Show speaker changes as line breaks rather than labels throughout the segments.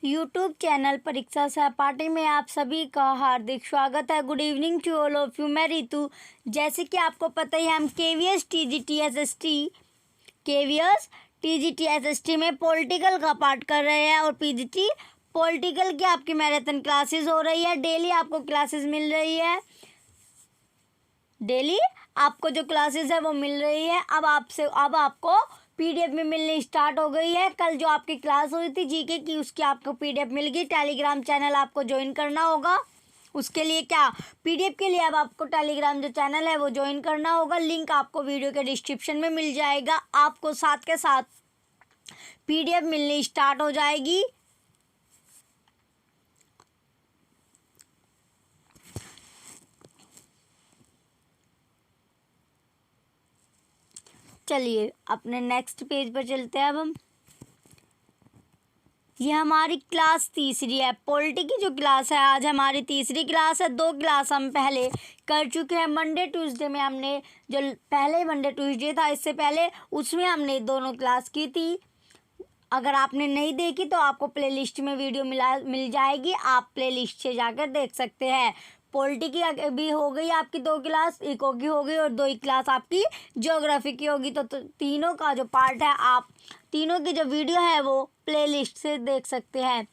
YouTube channel परीक्षा सहपाठी में आप सभी का हार्दिक स्वागत है। Good evening to all of you. मैं रितु। जैसे कि आपको पता ही हम केवीएस टीजीटी एसएसटी में पॉलिटिकल का पार्ट कर रहे हैं और पीजीटी पॉलिटिकल की आपकी मैराथन क्लासेस हो रही है। डेली आपको क्लासेस मिल रही है। डेली आपको जो क्लासेस है वो मिल रही है। अब आपको पीडीएफ में मिलनी स्टार्ट हो गई है। कल जो आपकी क्लास हुई थी जीके की, उसकी आपको पीडीएफ मिल गई। टेलीग्राम चैनल आपको ज्वाइन करना होगा। उसके लिए क्या, पीडीएफ के लिए अब आपको टेलीग्राम जो चैनल है वो ज्वाइन करना होगा। लिंक आपको वीडियो के डिस्क्रिप्शन में मिल जाएगा। आपको साथ के साथ पीडीएफ मिलनी स्टार्ट हो जाएगी। चलिए अपने नेक्स्ट पेज पर चलते हैं। अब हम ये हमारी क्लास तीसरी है। पॉलिटी की जो क्लास है आज हमारी तीसरी क्लास है। 2 क्लास हम पहले कर चुके हैं। मंडे ट्यूसडे में हमने जो पहले मंडे ट्यूसडे था इससे पहले, उसमें हमने दोनों क्लास की थी। अगर आपने नहीं देखी तो आपको प्लेलिस्ट में वीडियो मिल जाएगी। आप प्लेलिस्ट से जाकर देख सकते हैं। पॉलिटी की भी हो गई आपकी 2 क्लास, इको की हो गई और 2 ही क्लास आपकी ज्योग्राफी की होगी। तो तीनों का जो पार्ट है, आप तीनों की जो वीडियो है वो प्लेलिस्ट से देख सकते हैं।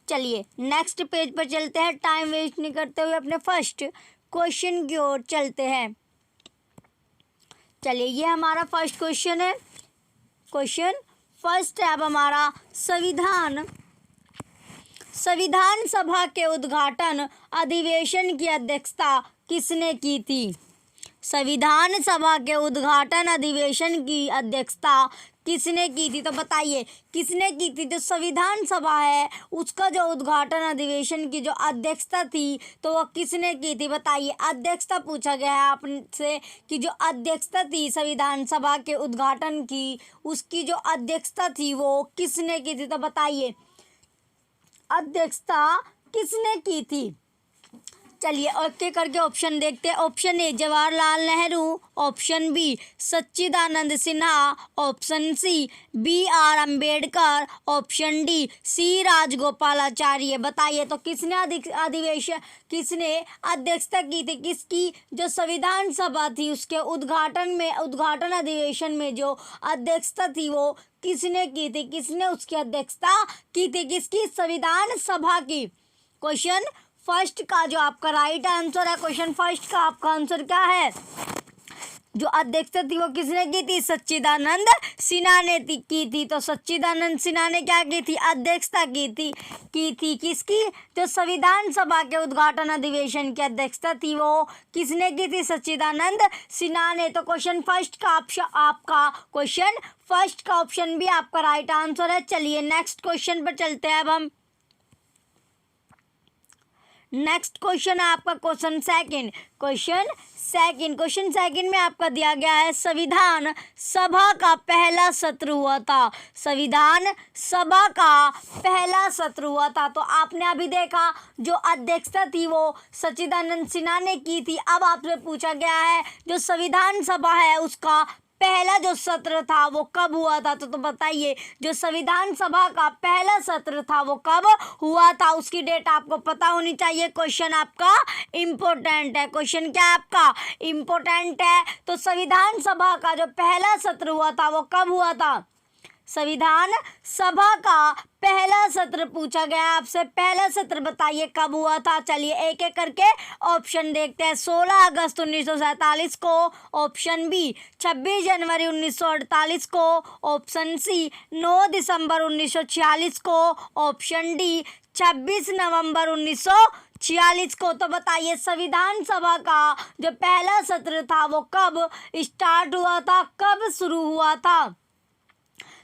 चलिए नेक्स्ट पेज पर चलते हैं। टाइम वेस्ट नहीं करते हुए अपने फर्स्ट क्वेश्चन की ओर चलते हैं। चलिए ये हमारा फर्स्ट क्वेश्चन है। क्वेश्चन फर्स्ट है अब हमारा, संविधान सभा के उद्घाटन अधिवेशन की अध्यक्षता किसने की थी? संविधान सभा के उद्घाटन अधिवेशन की अध्यक्षता किसने की थी? तो बताइए किसने की थी? जो संविधान सभा है उसका जो उद्घाटन अधिवेशन की जो अध्यक्षता थी तो वह किसने की थी? बताइए। अध्यक्षता पूछा गया है आपसे कि जो अध्यक्षता थी संविधान सभा के उद्घाटन की, उसकी जो अध्यक्षता थी वो किसने की थी? तो बताइए अध्यक्षता किसने की थी? चलिए ओके करके ऑप्शन देखते हैं। Option A Jawaharlal Nehru, option B Sachchidananda Sinha, option C BR Ambedkar, option D C Rajagopalachari. बताइए तो किसने अध्यक्षता की थी? किसकी? जो संविधान सभा थी उसके उद्घाटन अधिवेशन में जो अध्यक्षता थी वो किसने की थी? किसने उसकी अध्यक्षता की थी? किसकी? संविधान सभा की। क्वेश्चन फर्स्ट का जो आपका राइट आंसर है, क्वेश्चन फर्स्ट का आपका आंसर क्या है? जो अध्यक्षता थी वो किसने की थी? सच्चिदानंद सिन्हा ने की थी। तो सच्चिदानंद सिन्हा ने क्या की थी? अध्यक्षता की थी। किसकी? जो संविधान सभा के उद्घाटन अधिवेशन की अध्यक्षता थी वो किसने की थी? सच्चिदानंद सिन्हा ने। तो क्वेश्चन फर्स्ट का आपका क्वेश्चन फर्स्ट का ऑप्शन भी आपका राइट आंसर है। चलिए नेक्स्ट क्वेश्चन पर चलते हैं। अब हम नेक्स्ट क्वेश्चन है आपका क्वेश्चन सेकंड में आपका दिया गया है, संविधान सभा का पहला सत्र हुआ था। संविधान सभा का पहला सत्र हुआ था। तो आपने अभी देखा जो अध्यक्षता थी वो सच्चिदानंद सिन्हा ने की थी। अब आपसे पूछा गया है जो संविधान सभा है उसका पहला जो सत्र था वो कब हुआ था? तो बताइए जो संविधान सभा का पहला सत्र था वो कब हुआ था? उसकी डेट आपको पता होनी चाहिए। क्वेश्चन आपका इम्पोर्टेंट है। क्वेश्चन क्या आपका इम्पोर्टेंट है? तो संविधान सभा का जो पहला सत्र हुआ था वो कब हुआ था? संविधान सभा का पहला सत्र पूछा गया आपसे। पहला सत्र बताइए कब हुआ था। चलिए एक एक करके ऑप्शन देखते हैं। 16 अगस्त 1947 को, ऑप्शन बी 26 जनवरी 1948 को, ऑप्शन सी 9 दिसंबर 1946 को, ऑप्शन डी 26 नवंबर 1946 को। तो बताइए संविधान सभा का जो पहला सत्र था वो कब स्टार्ट हुआ था, कब शुरू हुआ था?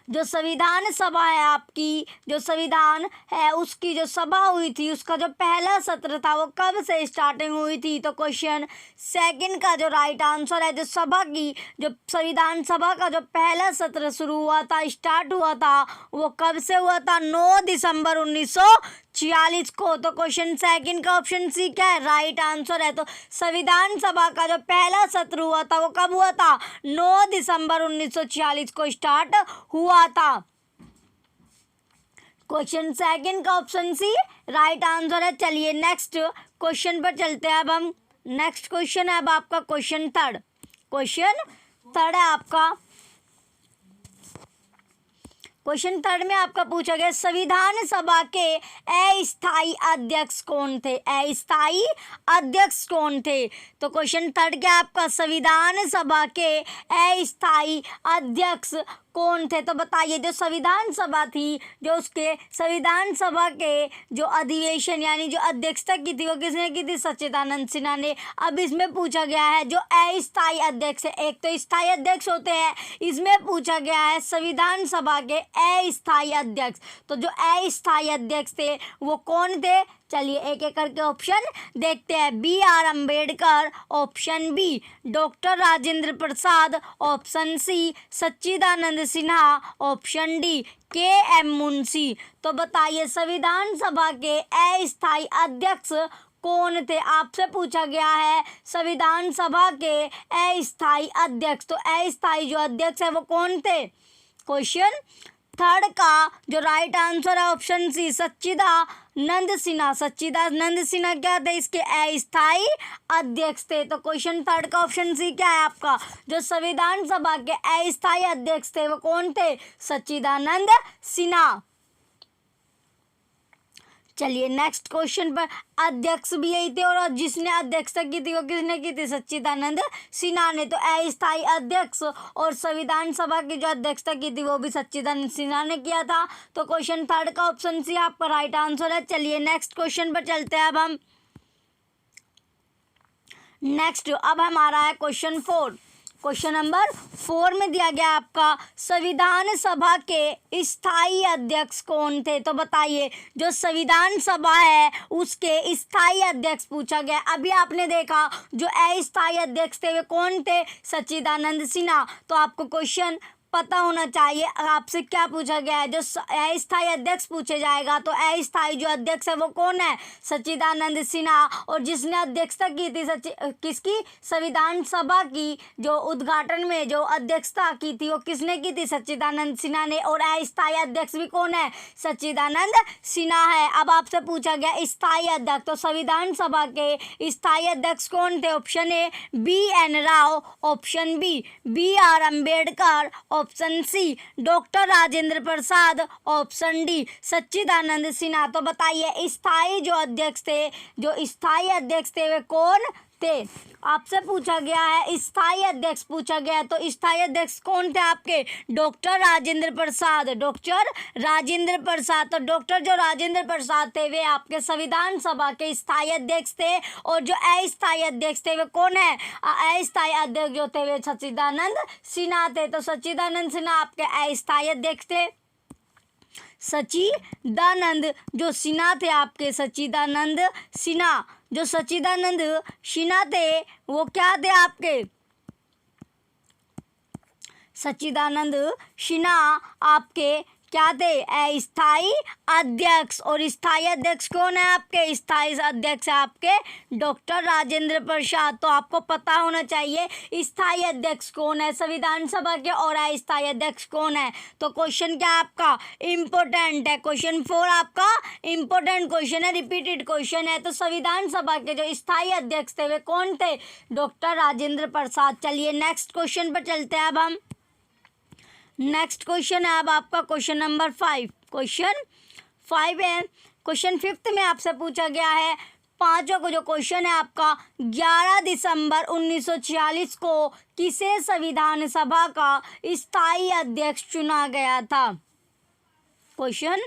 जो संविधान सभा है आपकी, जो संविधान है उसकी जो सभा हुई थी उसका जो पहला सत्र था वो कब से स्टार्टिंग हुई थी? तो क्वेश्चन सेकंड का जो राइट आंसर है, जो संविधान सभा का जो पहला सत्र शुरू हुआ था, स्टार्ट हुआ था, वो कब से हुआ था? 9 दिसंबर 1946 को। तो क्वेश्चन सेकंड का ऑप्शन सी क्या है? राइट आंसर है। तो संविधान सभा का जो पहला सत्र हुआ था वो कब हुआ था? 9 दिसंबर 1946 को स्टार्ट हुआ था। क्वेश्चन सेकंड का ऑप्शन सी राइट आंसर है। चलिए नेक्स्ट क्वेश्चन पर चलते हैं। अब हम नेक्स्ट क्वेश्चन है अब आपका क्वेश्चन थर्ड है आपका। क्वेश्चन थर्ड में आपका पूछा गया संविधान सभा के अस्थायी अध्यक्ष कौन थे। अस्थायी अध्यक्ष कौन थे? तो क्वेश्चन थर्ड क्या आपका संविधान सभा के अस्थायी अध्यक्ष कौन थे? तो बताइए जो संविधान सभा थी, जो उसके संविधान सभा के जो अधिवेशन यानी जो अध्यक्षता की थी वो किसने की थी? सच्चिदानंद सिन्हा ने। अब इसमें पूछा गया है जो अस्थायी अध्यक्ष है, एक तो स्थायी अध्यक्ष होते हैं, इसमें पूछा गया है संविधान सभा के अस्थायी अध्यक्ष। तो जो अस्थायी अध्यक्ष थे वो कौन थे? चलिए एक एक करके ऑप्शन देखते हैं। BR Ambedkar, option B doctor Rajendra Prasad, option C Sachchidanand Sinha, option D KM Munshi. तो बताइए संविधान सभा के अस्थायी अध्यक्ष कौन थे? आपसे पूछा गया है संविधान सभा के अस्थायी अध्यक्ष। तो अस्थायी जो अध्यक्ष है वो कौन थे? क्वेश्चन थर्ड का जो राइट आंसर है ऑप्शन सी सच्चिदानंद सिन्हा। सच्चिदानंद सिन्हा क्या थे? इसके अस्थायी अध्यक्ष थे। तो क्वेश्चन थर्ड का ऑप्शन सी क्या है आपका? जो संविधान सभा के अस्थायी अध्यक्ष थे वो कौन थे? सच्चिदानंद सिन्हा। चलिए नेक्स्ट क्वेश्चन पर अध्यक्ष भी यही थे और जिसने अध्यक्षता की थी वो किसने की थी? सच्चिदानंद सिन्हा ने। तो अस्थायी अध्यक्ष और संविधान सभा की जो अध्यक्षता की थी वो भी सच्चिदानंद सिन्हा ने किया था। तो क्वेश्चन थर्ड का ऑप्शन सी आपका राइट आंसर है। चलिए नेक्स्ट क्वेश्चन पर चलते हैं। अब हम अब हमारा है क्वेश्चन 4। क्वेश्चन नंबर 4 में दिया गया आपका संविधान सभा के स्थायी अध्यक्ष कौन थे? तो बताइए जो संविधान सभा है उसके स्थायी अध्यक्ष पूछा गया। अभी आपने देखा जो अस्थायी अध्यक्ष थे वे कौन थे? सच्चिदानंद सिन्हा। तो आपको क्वेश्चन पता होना चाहिए आपसे क्या पूछा गया है। जो अस्थायी अध्यक्ष पूछे जाएगा तो अस्थायी जो अध्यक्ष है वो कौन है? सच्चिदानंद सिन्हा। और जिसने अध्यक्षता की थी किसकी? संविधान सभा की जो उद्घाटन में जो अध्यक्षता की थी वो किसने की थी? सच्चिदानंद सिन्हा ने। और अस्थायी अध्यक्ष भी कौन है? सच्चिदानंद सिन्हा है। अब आपसे पूछा गया स्थायी अध्यक्ष। तो संविधान सभा के स्थायी अध्यक्ष कौन थे? Option A BN Rao, option B BR Ambedkar, option C doctor Rajendra Prasad, option D Sachchidanand Sinha. तो बताइए स्थायी जो अध्यक्ष थे, जो स्थायी अध्यक्ष थे वे कौन थे? आपसे पूछा गया है स्थायी अध्यक्ष पूछा गया। तो स्थायी अध्यक्ष कौन थे आपके? डॉक्टर राजेंद्र प्रसाद। डॉक्टर राजेंद्र प्रसाद। तो डॉक्टर जो राजेंद्र प्रसाद थे वे आपके संविधान सभा के स्थायी अध्यक्ष थे। और जो अस्थायी अध्यक्ष थे वे कौन है? अस्थायी अध्यक्ष जो थे वे सच्चिदानंद सिन्हा थे। तो सच्चिदानंद सिन्हा आपके अस्थायी अध्यक्ष थे। सच्चिदानंद जो सिन्हा थे आपके, सच्चिदानंद सिन्हा, जो सच्चिदानंद सिन्हा थे वो क्या थे आपके? सच्चिदानंद सिन्हा आपके क्या थे? अस्थायी अध्यक्ष। और स्थायी अध्यक्ष कौन है आपके? स्थायी अध्यक्ष आपके डॉक्टर राजेंद्र प्रसाद। तो आपको पता होना चाहिए स्थायी अध्यक्ष कौन है संविधान सभा के और अस्थायी अध्यक्ष कौन है। तो क्वेश्चन क्या आपका इम्पोर्टेंट है। क्वेश्चन 4 आपका इम्पोर्टेंट क्वेश्चन है, रिपीटेड क्वेश्चन है। तो संविधान सभा के जो स्थायी अध्यक्ष थे वे कौन थे? डॉक्टर राजेंद्र प्रसाद। चलिए नेक्स्ट क्वेश्चन पर चलते हैं। अब हम नेक्स्ट क्वेश्चन है अब आपका क्वेश्चन नंबर 5। क्वेश्चन 5 है। क्वेश्चन 5 में आपसे पूछा गया है पांचों को जो क्वेश्चन है आपका 11 दिसंबर 1946 को किसे संविधान सभा का स्थायी अध्यक्ष चुना गया था? क्वेश्चन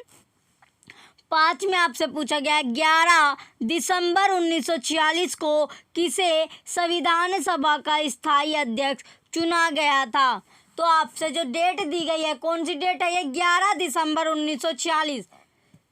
5 में आपसे पूछा गया 11 दिसंबर 1946 को किसे संविधान सभा का स्थायी अध्यक्ष चुना गया था? तो आपसे जो डेट दी गई है कौन सी डेट है? ये 11 दिसंबर 1946।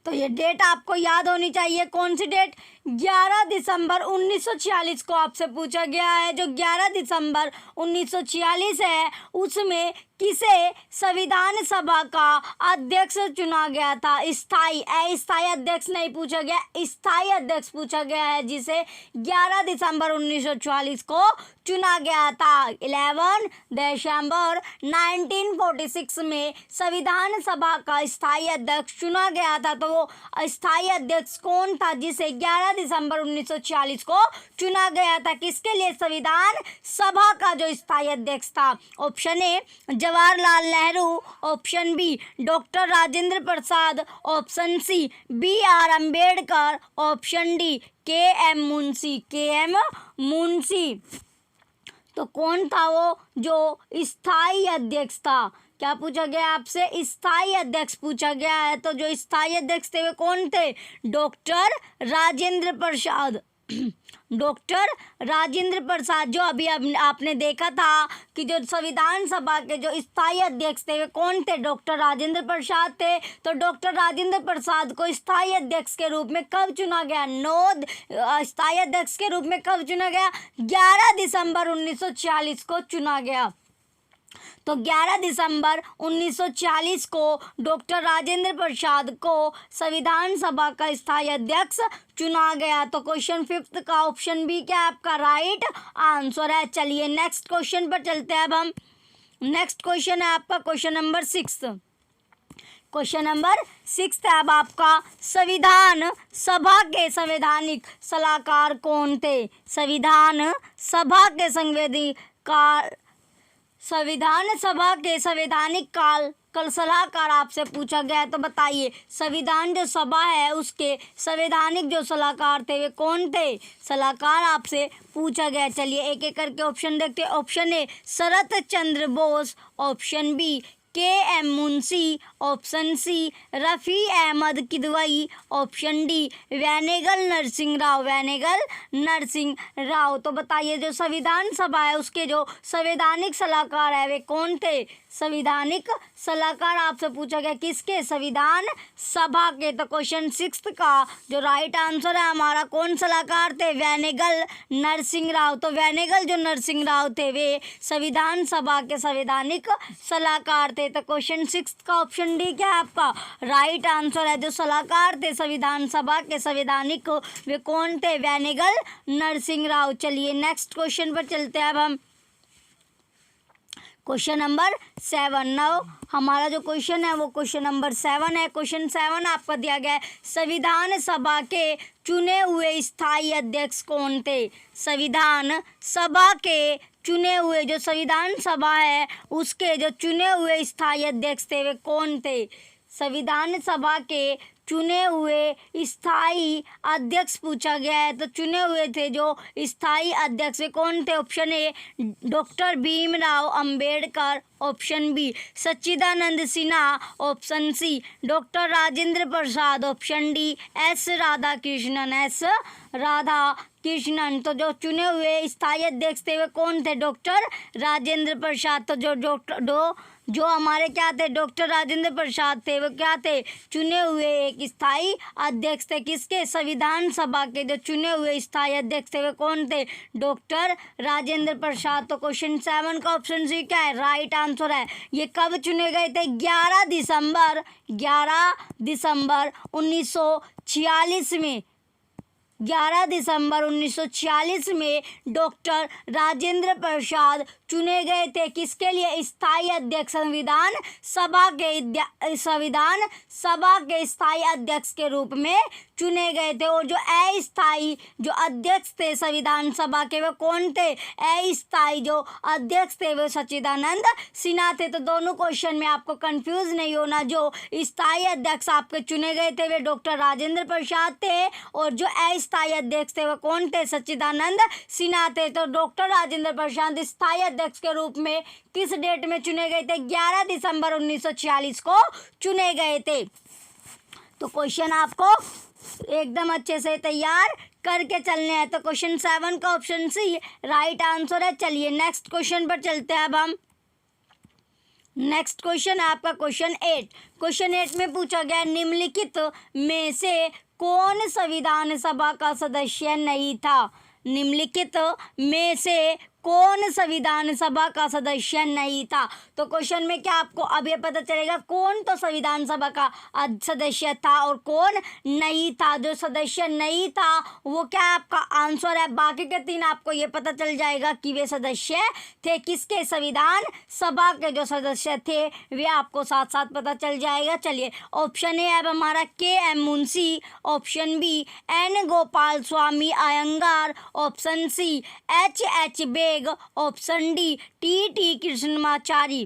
तो ये डेट आपको याद होनी चाहिए। कौन सी डेट? 11 दिसंबर 1946 को आपसे पूछा गया है। जो 11 दिसंबर 1946 है उसमें किसे संविधान सभा का अध्यक्ष चुना गया था? स्थायी, अस्थायी अध्यक्ष नहीं पूछा गया, स्थायी अध्यक्ष पूछा गया है, जिसे 11 दिसंबर 1946 को चुना गया था। 11 दिसंबर 1946 में संविधान सभा का स्थायी अध्यक्ष चुना गया था। तो वो स्थायी अध्यक्ष कौन था जिसे 11 दिसंबर 1946 को चुना गया था? किसके लिए? संविधान सभा का जो स्थायी अध्यक्ष था। Option A Jawaharlal Nehru, option B doctor Rajendra Prasad, option C BR Ambedkar, option D KM Munshi. KM Munshi. तो कौन था वो जो स्थायी अध्यक्ष था? क्या पूछा गया आपसे? स्थायी अध्यक्ष पूछा गया है। तो जो स्थायी अध्यक्ष थे वे कौन थे? डॉक्टर राजेंद्र प्रसाद। डॉक्टर राजेंद्र प्रसाद। जो अभी आपने देखा था कि जो संविधान सभा के जो स्थायी अध्यक्ष थे वे कौन थे? डॉक्टर राजेंद्र प्रसाद थे। तो डॉक्टर राजेंद्र प्रसाद को स्थायी अध्यक्ष के रूप में कब चुना गया? स्थायी अध्यक्ष के रूप में कब चुना गया? 11 दिसंबर 1946 को चुना गया। तो 11 दिसंबर 1940 को डॉक्टर राजेंद्र प्रसाद को संविधान सभा का स्थायी अध्यक्ष चुना गया। तो क्वेश्चन 5 का ऑप्शन बी क्या आपका राइट आंसर है। चलिए नेक्स्ट क्वेश्चन पर चलते हैं। अब हम नेक्स्ट क्वेश्चन है आपका क्वेश्चन नंबर 6। क्वेश्चन नंबर 6 है अब आपका, संविधान सभा के संवैधानिक सलाहकार कौन थे? संविधान सभा के संविधान सभा के संवैधानिक कल सलाहकार आपसे पूछा गया है। तो बताइए संविधान जो सभा है उसके संवैधानिक जो सलाहकार थे वे कौन थे? सलाहकार आपसे पूछा गया। चलिए एक एक करके ऑप्शन देखते हैं। Option A Sarat Chandra Bose, option B KM Munshi, option C Rafi Ahmed Kidwai, option D Benegal Narasimha Rao. तो बताइए जो संविधान सभा है उसके जो संवैधानिक सलाहकार है वे कौन थे? संवैधानिक सलाहकार आपसे पूछा गया किसके? संविधान सभा के। तो क्वेश्चन 6 का जो राइट आंसर है हमारा, कौन सलाहकार थे? वेनेगल नरसिंह राव। तो वेनेगल जो नरसिंह राव थे वे संविधान सभा के संवैधानिक सलाहकार थे। तो क्वेश्चन 6 का ऑप्शन डी क्या है आपका राइट आंसर है। जो सलाहकार थे संविधान सभा के संवैधानिक वे कौन थे? वेनेगल नरसिंह राव। चलिए नेक्स्ट क्वेश्चन पर चलते हैं। अब हम क्वेश्चन नंबर 7 नाउ हमारा जो क्वेश्चन है वो क्वेश्चन नंबर 7 है। क्वेश्चन 7 आपका दिया गया है, संविधान सभा के चुने हुए स्थायी अध्यक्ष कौन थे? संविधान सभा के चुने हुए जो संविधान सभा है उसके जो चुने हुए स्थायी अध्यक्ष थे वे कौन थे? संविधान सभा के चुने हुए स्थायी अध्यक्ष पूछा गया है। तो चुने हुए थे जो स्थायी अध्यक्ष वे कौन थे? Option A doctor Bhimrao Ambedkar, option B Sachchidananda Sinha, option C doctor Rajendra Prasad, option D S Radhakrishnan. तो जो चुने हुए स्थायी अध्यक्ष थे वे कौन थे? डॉक्टर राजेंद्र प्रसाद। तो जो हमारे क्या थे? डॉक्टर राजेंद्र प्रसाद थे वो क्या थे? चुने हुए एक स्थायी अध्यक्ष थे। किसके? संविधान सभा के जो चुने हुए स्थायी अध्यक्ष थे वे कौन थे? डॉक्टर राजेंद्र प्रसाद। तो क्वेश्चन 7 का ऑप्शन सी क्या है राइट आंसर है। ये कब चुने गए थे? 11 दिसंबर 1946 में। 11 दिसंबर 1946 में डॉक्टर राजेंद्र प्रसाद चुने गए थे। किसके लिए? स्थायी अध्यक्ष, संविधान सभा के स्थायी अध्यक्ष के रूप में चुने गए थे। और जो अस्थायी जो अध्यक्ष थे संविधान सभा के वे कौन थे? अस्थायी जो अध्यक्ष थे वे सच्चिदानंद सिन्हा थे। तो दोनों क्वेश्चन में आपको कंफ्यूज नहीं होना। जो स्थायी अध्यक्ष आपके चुने गए थे वे डॉक्टर राजेंद्र प्रसाद थे और जो अस्थायी अध्यक्ष थे वे कौन थे? सच्चिदानंद सिन्हा थे। तो डॉक्टर राजेंद्र प्रसाद स्थायी अध्यक्ष के रूप में किस डेट में चुने गए थे? 11 दिसंबर 1946 को चुने गए थे। तो क्वेश्चन आपको एकदम अच्छे से तैयार करके चलने हैं। तो क्वेश्चन 7 का ऑप्शन सी राइट आंसर है। चलिए नेक्स्ट क्वेश्चन पर चलते हैं। अब हम नेक्स्ट क्वेश्चन है आपका क्वेश्चन 8। क्वेश्चन 8 में पूछा गया निम्नलिखित में से कौन संविधान सभा का सदस्य नहीं था। निम्नलिखित में से कौन संविधान सभा का सदस्य नहीं था। तो क्वेश्चन में क्या आपको अब ये पता चलेगा कौन तो संविधान सभा का सदस्य था और कौन नहीं था। जो सदस्य नहीं था वो क्या आपका आंसर है। बाकी के 3 आपको ये पता चल जाएगा कि वे सदस्य थे किसके, संविधान सभा के जो सदस्य थे वे आपको साथ साथ पता चल जाएगा। चलिए ऑप्शन ए अब हमारा K M. Munshi, option B N. Gopalaswami Ayyangar, option C H Beg, option D T Krishnamachari.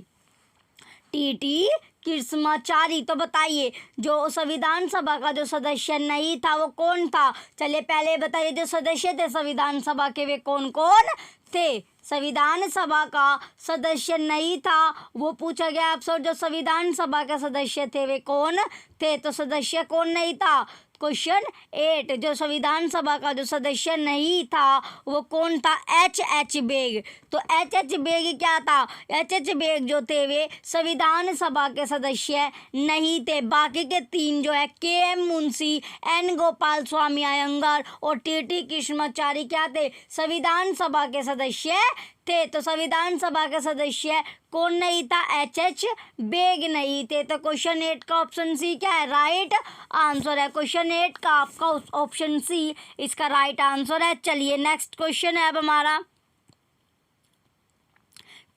T Krishnamachari. तो बताइए जो संविधान सभा का जो सदस्य नहीं था वो कौन था। चलिए पहले बताइए जो सदस्य थे संविधान सभा के वे कौन कौन थे। संविधान सभा का सदस्य नहीं था वो पूछा गया आपसे। जो संविधान सभा के सदस्य थे वे कौन थे। तो सदस्य कौन नहीं था। क्वेश्चन 8 जो संविधान सभा का जो सदस्य नहीं था वो कौन था, एच बेग। तो एच बेग क्या था, एच बेग जो थे वे संविधान सभा के सदस्य नहीं थे। बाकी के 3 जो है KM. Munshi, N. Gopalaswami Iyengar और टी कृष्णमाचारी क्या थे, संविधान सभा के सदस्य थे। तो संविधान सभा के सदस्य कौन नहीं था, एच बेग नहीं थे। तो क्वेश्चन 8 का ऑप्शन सी क्या है, राइट आंसर है। क्वेश्चन 8 का आपका ऑप्शन सी इसका राइट आंसर है। चलिए नेक्स्ट क्वेश्चन है अब हमारा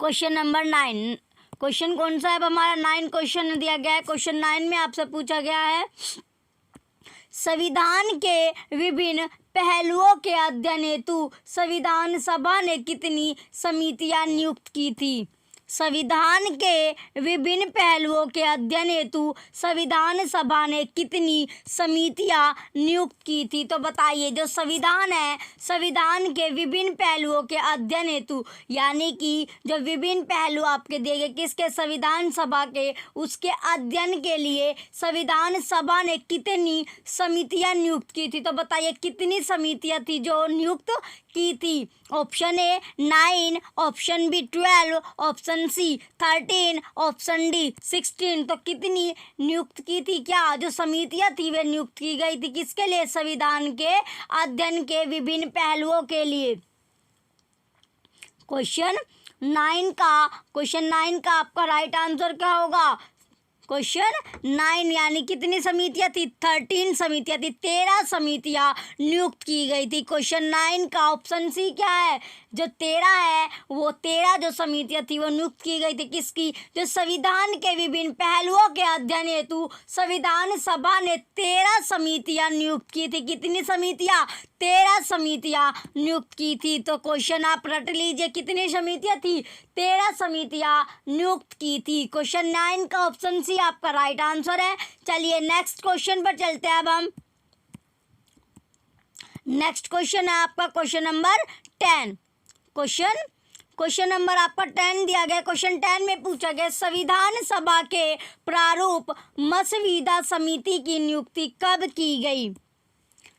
क्वेश्चन नंबर 9। क्वेश्चन कौन सा है अब हमारा 9 क्वेश्चन दिया गया है। क्वेश्चन 9 में आपसे पूछा गया है संविधान के विभिन्न पहलुओं के अध्ययन हेतु संविधान सभा ने कितनी समितियां नियुक्त की थी। संविधान के विभिन्न पहलुओं के अध्ययन हेतु संविधान सभा ने कितनी समितियां नियुक्त की थी। तो बताइए जो संविधान है संविधान के विभिन्न पहलुओं के अध्ययन हेतु यानी कि जो विभिन्न पहलू आपके दिए गए किसके, संविधान सभा के, उसके अध्ययन के लिए संविधान सभा ने कितनी समितियां नियुक्त की थी। तो बताइए कितनी समितियां थी जो नियुक्त की थी। Option A 9, option B 12, option C 13, option D 16। तो कितनी नियुक्त की थी, क्या जो समितियां थी वे नियुक्त की गई थी किसके लिए, संविधान के अध्ययन के विभिन्न पहलुओं के लिए। क्वेश्चन 9 का आपका राइट आंसर क्या होगा, क्वेश्चन 9 यानी कितनी समितियां थी, 13 समितियां थी, 13 समितियां नियुक्त की गई थी। क्वेश्चन 9 का ऑप्शन सी क्या है, जो 13 है वो 13 जो समितियां थी वो नियुक्त की गई थी किसकी, जो संविधान के विभिन्न पहलुओं के अध्ययन हेतु संविधान सभा ने 13 समितियां नियुक्त की थी। कितनी समितियां, 13 समितियां नियुक्त की थी। तो क्वेश्चन आप रट लीजिए कितनी समितियां थी, 13 समितियां नियुक्त की थी। क्वेश्चन 9 का ऑप्शन सी आपका राइट आंसर है। चलिए नेक्स्ट क्वेश्चन पर चलते हैं। अब हम नेक्स्ट क्वेश्चन है आपका क्वेश्चन नंबर 10। क्वेश्चन नंबर आपका 10 दिया गया। क्वेश्चन 10 में पूछा गया संविधान सभा के प्रारूप मसविदा समिति की नियुक्ति कब की गई।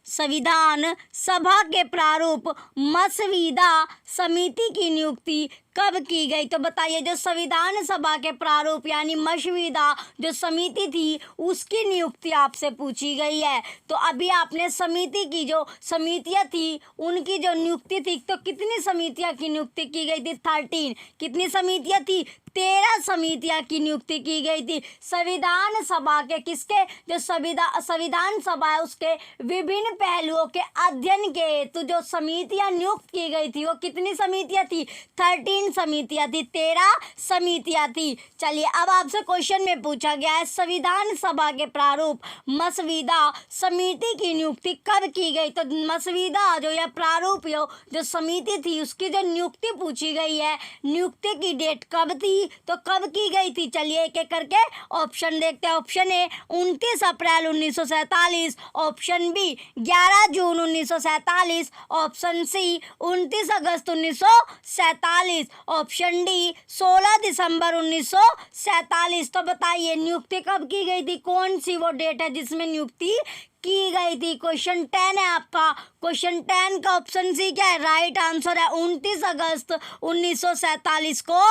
संविधान सभा के प्रारूप मसविदा समिति की नियुक्ति कब की गई। तो बताइए जो संविधान सभा के प्रारूप यानी मसविदा जो समिति थी उसकी नियुक्ति आपसे पूछी गई है। तो अभी आपने समिति की जो समितियां थी उनकी जो नियुक्ति थी, तो कितनी समितियां की नियुक्ति की गई थी, 13। कितनी समितियां थी, 13 समितियां की नियुक्ति की गई थी संविधान सभा के किसके, जो संविधान सभा है उसके विभिन्न पहलुओं के अध्ययन के हेतु जो समितियां नियुक्त की गई थी वो कितनी समितियां थी, 13 समितियां थी, 13 समितियां थी। चलिए अब आपसे क्वेश्चन में पूछा गया है संविधान सभा के प्रारूप मसविदा समिति की नियुक्ति कब की गई। तो मसविदा जो या प्रारूप जो समिति थी उसकी जो नियुक्ति पूछी गई है, नियुक्ति की डेट कब थी, तो कब की गई थी। चलिए एक एक करके ऑप्शन देखते हैं। ऑप्शन ए 29 अप्रैल 1947, ऑप्शन बी 11 जून 1947, ऑप्शन सी 29 अगस्त 1947, ऑप्शन डी 16 दिसंबर 1947। तो बताइए नियुक्ति कब की गई थी, कौन सी वो डेट है जिसमें नियुक्ति की गई थी। क्वेश्चन 10 है आपका। क्वेश्चन 10 का ऑप्शन सी क्या है, राइट आंसर है 29 अगस्त 1947 को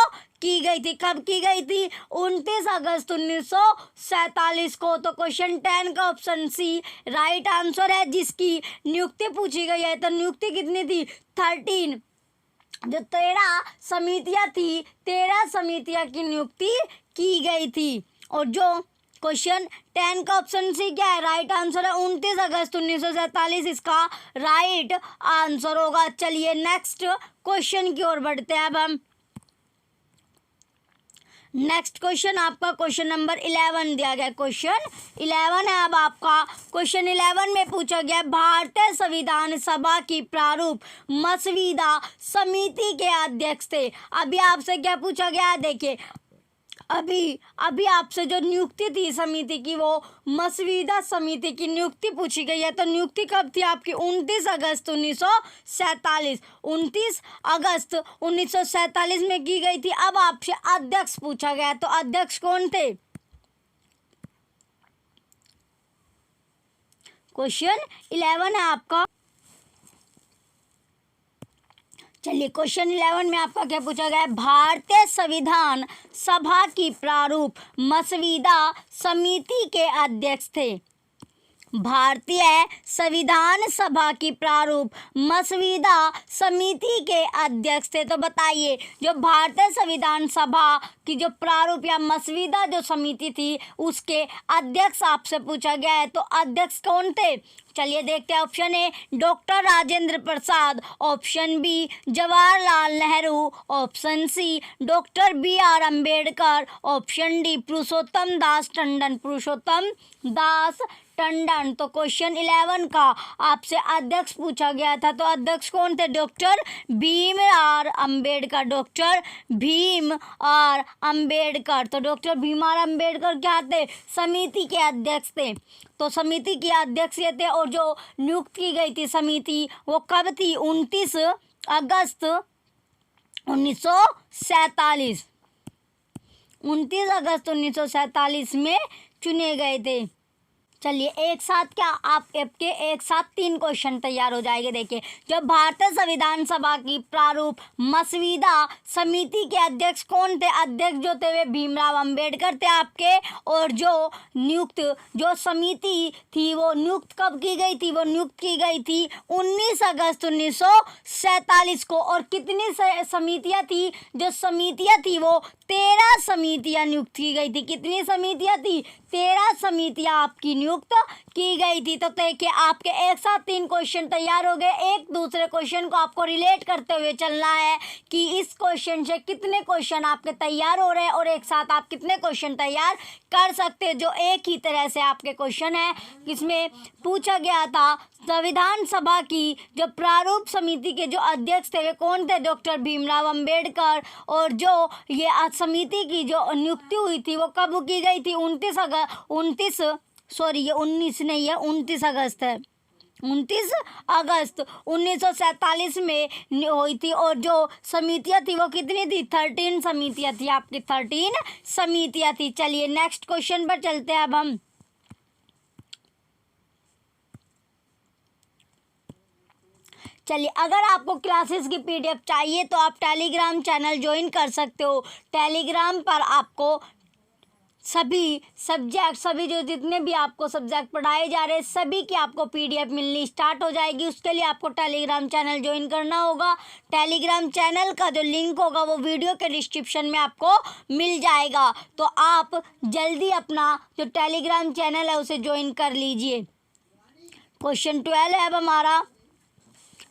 की गई थी। कब की गई थी, 29 अगस्त 1947 को। तो क्वेश्चन 10 का ऑप्शन सी राइट आंसर है, जिसकी नियुक्ति पूछी गई है। तो नियुक्ति कितनी थी, 13। जो 13 समितियां थी, 13 समितियां की नियुक्ति की गई थी। और जो क्वेश्चन 10 का ऑप्शन सी क्या है, राइट आंसर है 29 अगस्त 1947 इसका राइट आंसर होगा। चलिए नेक्स्ट क्वेश्चन की ओर बढ़ते हैं अब हम। नेक्स्ट क्वेश्चन आपका क्वेश्चन नंबर 11 दिया गया। क्वेश्चन 11 है अब आपका। क्वेश्चन 11 में पूछा गया भारतीय संविधान सभा की प्रारूप मसविदा समिति के अध्यक्ष थे। अभी आपसे क्या पूछा गया है, देखिए अभी आपसे जो नियुक्ति थी समिति की, वो मसविदा समिति की नियुक्ति पूछी गई है। तो नियुक्ति कब थी आपकी, 29 अगस्त 1947। 29 अगस्त 1947 में की गई थी। अब आपसे अध्यक्ष पूछा गया, तो अध्यक्ष कौन थे। क्वेश्चन 11 है आपका। चलिए क्वेश्चन 11 में आपका क्या पूछा गया है, भारतीय संविधान सभा की प्रारूप मसविदा समिति के अध्यक्ष थे। भारतीय संविधान सभा की प्रारूप मसविदा समिति के अध्यक्ष थे। तो बताइए जो भारतीय संविधान सभा की जो प्रारूप या मसविदा जो समिति थी उसके अध्यक्ष आपसे पूछा गया है। तो अध्यक्ष कौन थे, चलिए देखते हैं। Option A doctor Rajendra Prasad, option B Jawaharlal Nehru, option C doctor BR Ambedkar, option D Purushottam Das Tandon. Purushottam Das Tandon. तो क्वेश्चन 11 का आपसे अध्यक्ष पूछा गया था। तो अध्यक्ष कौन थे, डॉक्टर भीमराव अम्बेडकर। डॉक्टर भीमराव अम्बेडकर। तो डॉक्टर भीमराव अम्बेडकर क्या थे, समिति के अध्यक्ष थे। तो समिति के अध्यक्ष ये थे। और जो नियुक्त की गई थी समिति वो कब थी, 29 अगस्त 1947। 29 अगस्त 1947 में चुने गए थे। चलिए एक साथ क्या आपके एक साथ 3 क्वेश्चन तैयार हो जाएंगे। देखिए जो भारतीय संविधान सभा की प्रारूप मसविदा समिति के अध्यक्ष कौन थे, अध्यक्ष जो थे वे भीमराव अम्बेडकर थे आपके। और जो नियुक्त जो समिति थी वो नियुक्त कब की गई थी, वो नियुक्त की गई थी 19 अगस्त 1947 को। और कितनी समितियां थी, जो समितियां थी वो 13 समितियां नियुक्त की गई थी। कितनी समितियां थी, 13 समितियां आपकी नियुक्त की गई थी। तो देखिए आपके एक साथ 3 क्वेश्चन तैयार हो गए। एक दूसरे क्वेश्चन को आपको रिलेट करते हुए चलना है कि इस क्वेश्चन से कितने क्वेश्चन आपके तैयार हो रहे हैं और एक साथ आप कितने क्वेश्चन तैयार कर सकते हैं जो एक ही तरह से आपके क्वेश्चन है। इसमें पूछा गया था संविधान सभा की जो प्रारूप समिति के जो अध्यक्ष थे वे कौन थे, डॉक्टर भीमराव अम्बेडकर। और जो ये समिति की जो नियुक्ति हुई थी वो कब की गई थी, 29 अगस्त है, 29 अगस्त 1947 में हुई थी। और जो समितियां थी वो कितनी थी, 13 समितियां थी आपकी, 13 समितियां थी। चलिए नेक्स्ट क्वेश्चन पर चलते हैं अब हम। चलिए अगर आपको क्लासेस की PDF चाहिए तो आप टेलीग्राम चैनल ज्वाइन कर सकते हो। टेलीग्राम पर आपको सभी सब्जेक्ट, सभी जो जितने भी आपको सब्जेक्ट पढ़ाए जा रहे हैं सभी की आपको PDF मिलनी स्टार्ट हो जाएगी। उसके लिए आपको टेलीग्राम चैनल ज्वाइन करना होगा। टेलीग्राम चैनल का जो लिंक होगा वो वीडियो के डिस्क्रिप्शन में आपको मिल जाएगा। तो आप जल्दी अपना जो टेलीग्राम चैनल है उसे ज्वाइन कर लीजिए। क्वेश्चन 12 है अब हमारा,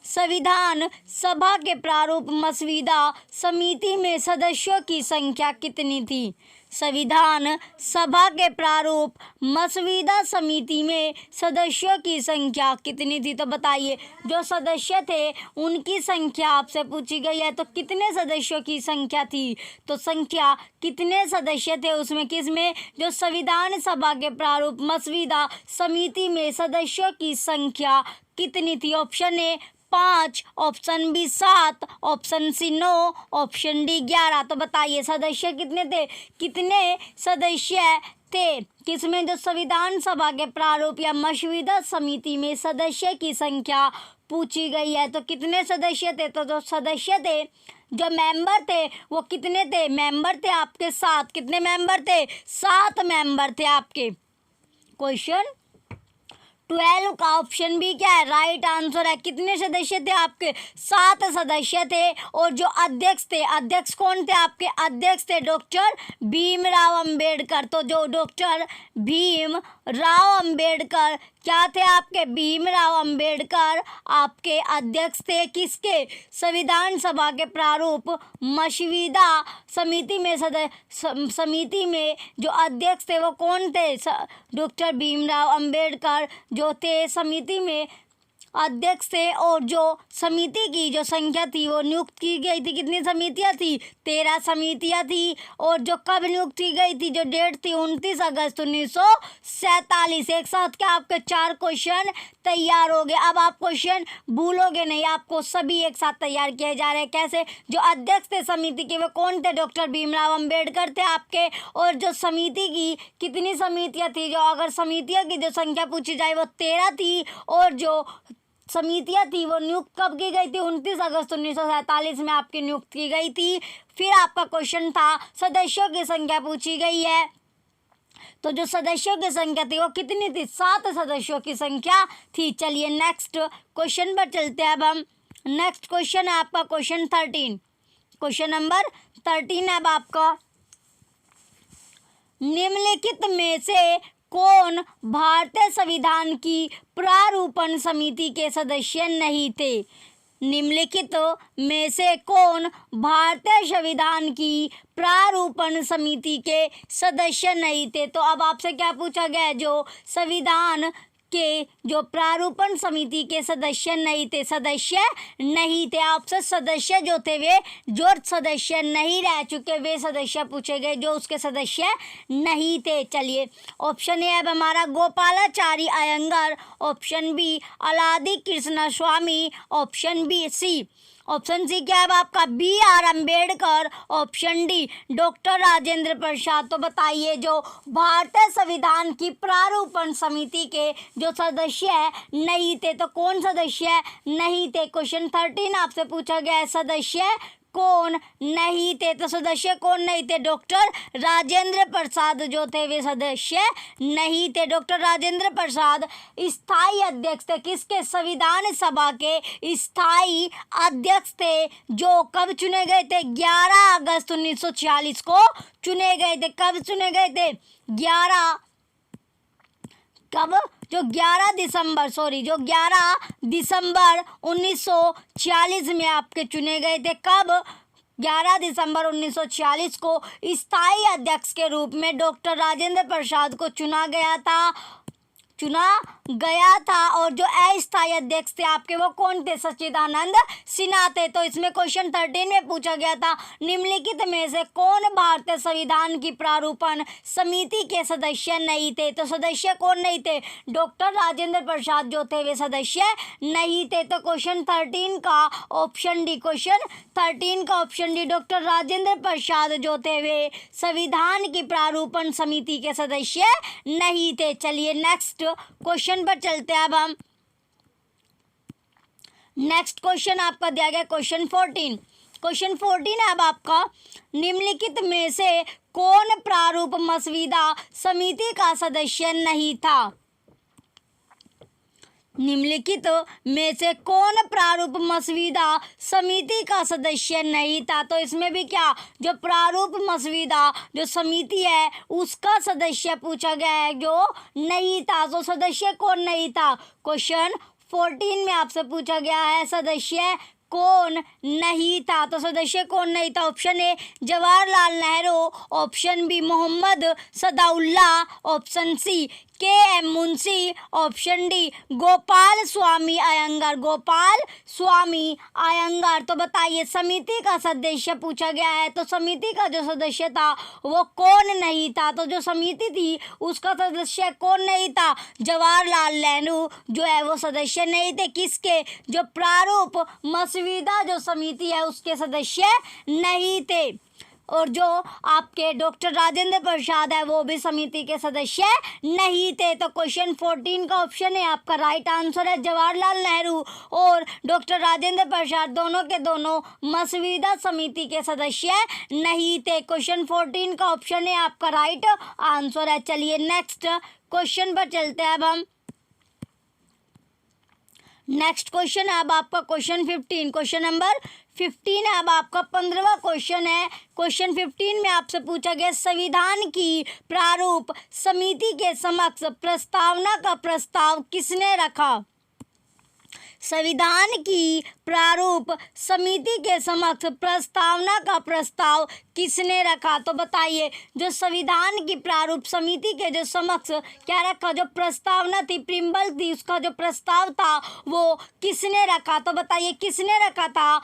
संविधान सभा के प्रारूप मसविदा समिति में सदस्यों की संख्या कितनी थी। संविधान सभा के प्रारूप मसविदा समिति में सदस्यों की संख्या कितनी थी। तो बताइए जो सदस्य थे उनकी संख्या आपसे पूछी गई है। तो कितने सदस्यों की संख्या थी, तो संख्या कितने सदस्य थे उसमें, किसमें, जो संविधान सभा के प्रारूप मसविदा समिति में सदस्यों की संख्या कितनी थी। Option A 5, option B 7, option C 9, option D 11। तो बताइए सदस्य कितने थे, कितने सदस्य थे किसमें, जो संविधान सभा के प्रारूप या मसौदा समिति में सदस्य की संख्या पूछी गई है। तो कितने सदस्य थे, तो जो सदस्य थे, जो मेंबर थे वो कितने थे, मेंबर थे आपके 7। कितने मेंबर थे, 7 मेंबर थे आपके। क्वेश्चन 12 का ऑप्शन बी क्या है, राइट आंसर है। कितने सदस्य थे आपके, 7 सदस्य थे। और जो अध्यक्ष थे, अध्यक्ष कौन थे आपके, अध्यक्ष थे डॉक्टर भीमराव अंबेडकर। तो जो डॉक्टर भीमराव अंबेडकर क्या थे आपके, भीमराव अंबेडकर आपके अध्यक्ष थे किसके, संविधान सभा के प्रारूप मसौदा समिति में समिति में जो अध्यक्ष थे वो कौन थे, डॉक्टर भीमराव अंबेडकर जो थे समिति में अध्यक्ष थे। और जो समिति की जो संख्या थी वो नियुक्त की गई थी, कितनी समितियां थी, 13 समितियां थी। और जो कब नियुक्त की गई थी, जो डेट थी 29 अगस्त 1947। एक साथ क्या आपके 4 क्वेश्चन तैयार हो गए। अब आप क्वेश्चन भूलोगे नहीं, आपको सभी एक साथ तैयार किए जा रहे हैं। कैसे, जो अध्यक्ष थे समिति के वो कौन थे, डॉक्टर भीमराव अंबेडकर थे आपके। और जो समिति की कितनी समितियां थी, जो अगर समितियों की जो संख्या पूछी जाए वो 13 थी। और जो समितियां थी वो नियुक्त कब की गई थी, 29 अगस्त 1947 में आपकी नियुक्त की गई थी। फिर आपका क्वेश्चन था सदस्यों की संख्या पूछी गई है। तो जो सदस्यों की संख्या थी वो कितनी थी, 7 सदस्यों की संख्या थी। चलिए नेक्स्ट क्वेश्चन पर चलते हैं। अब हम नेक्स्ट क्वेश्चन है आपका क्वेश्चन 13, क्वेश्चन नंबर 13 है अब आपका, निम्नलिखित में से कौन भारतीय संविधान की प्रारूपण समिति के सदस्य नहीं थे। निम्नलिखित में से कौन भारतीय संविधान की प्रारूपण समिति के सदस्य नहीं थे। तो अब आपसे क्या पूछा गया है, जो संविधान के जो प्रारूपण समिति के सदस्य नहीं थे, सदस्य नहीं थे आपसे, सदस्य जो थे वे जो सदस्य नहीं रह चुके वे सदस्य पूछे गए जो उसके सदस्य नहीं थे। चलिए ऑप्शन ए अब हमारा Gopalachari Ayyangar, option B Alladi Krishnaswami, option B C, option C क्या है आपका BR Ambedkar, option D doctor Rajendra Prasad. तो बताइए जो भारतीय संविधान की प्रारूपण समिति के जो सदस्य नहीं थे, तो कौन सदस्य नहीं थे। क्वेश्चन 13 आपसे पूछा गया है सदस्य कौन नहीं थे, तो सदस्य कौन नहीं थे, डॉक्टर राजेंद्र प्रसाद जो थे वे सदस्य नहीं थे। डॉक्टर राजेंद्र प्रसाद स्थायी अध्यक्ष थे किसके, संविधान सभा के स्थायी अध्यक्ष थे, जो कब चुने गए थे, 11 अगस्त 1946 को चुने गए थे। कब चुने गए थे, 11 कब, जो 11 दिसंबर 1946 में आपके चुने गए थे। कब, 11 दिसंबर 1946 को स्थायी अध्यक्ष के रूप में डॉक्टर राजेंद्र प्रसाद को चुना गया था। और जो अस्थायी अध्यक्ष थे आपके वो कौन थे, सच्चिदानंद सिन्हा थे। तो इसमें क्वेश्चन 13 में पूछा गया था निम्नलिखित में से कौन भारतीय संविधान की प्रारूपण समिति के सदस्य नहीं थे। तो सदस्य कौन नहीं थे, डॉक्टर राजेंद्र प्रसाद जो थे वे सदस्य नहीं थे। तो क्वेश्चन 13 का ऑप्शन डी, क्वेश्चन 13 का ऑप्शन डी डॉक्टर राजेंद्र प्रसाद जो थे वे संविधान की प्रारूपण समिति के सदस्य नहीं थे। चलिए नेक्स्ट क्वेश्चन पर चलते हैं। अब हम नेक्स्ट क्वेश्चन आपका दिया गया क्वेश्चन 14, क्वेश्चन 14 है अब आपका, निम्नलिखित में से कौन प्रारूप मसौदा समिति का सदस्य नहीं था। निम्नलिखित में से कौन प्रारूप मसौदा समिति का सदस्य नहीं था। तो इसमें भी क्या, जो प्रारूप मसौदा जो समिति है उसका सदस्य पूछा गया है जो नहीं था। तो सदस्य कौन नहीं था, क्वेश्चन 14 में आपसे पूछा गया है सदस्य कौन नहीं था? तो सदस्य कौन नहीं था? Option A Jawaharlal Nehru, option B Mohammad Saadulla, option C K M Munshi, option D Gopalaswami Ayyangar, Gopalaswami Ayyangar. तो बताइए समिति का सदस्य पूछा गया है, तो समिति का जो सदस्य था वो कौन नहीं था? तो जो समिति थी उसका सदस्य कौन नहीं था? जवाहरलाल नेहरू जो है वो सदस्य नहीं थे। किसके? जो प्रारूप मसविदा जो समिति है उसके सदस्य नहीं थे। और जो आपके डॉक्टर राजेंद्र प्रसाद है वो भी समिति के सदस्य नहीं थे। तो क्वेश्चन 14 का ऑप्शन है आपका राइट आंसर है जवाहरलाल नेहरू और डॉक्टर राजेंद्र प्रसाद दोनों के दोनों मसविदा समिति के सदस्य नहीं थे। क्वेश्चन 14 का ऑप्शन है आपका राइट आंसर है। चलिए नेक्स्ट क्वेश्चन पर चलते हैं अब हम। नेक्स्ट क्वेश्चन है अब आपका क्वेश्चन 15, क्वेश्चन नंबर 15 है अब आपका 15वां क्वेश्चन है। क्वेश्चन 15 में आपसे पूछा गया संविधान की प्रारूप समिति के समक्ष प्रस्तावना का प्रस्ताव किसने रखा? संविधान की प्रारूप समिति के समक्ष प्रस्तावना का प्रस्ताव किसने रखा? तो बताइए जो संविधान की प्रारूप समिति के जो समक्ष क्या रखा, जो प्रस्तावना थी, प्रिम्बल थी, उसका जो प्रस्ताव था वो किसने रखा? तो बताइए किसने रखा था?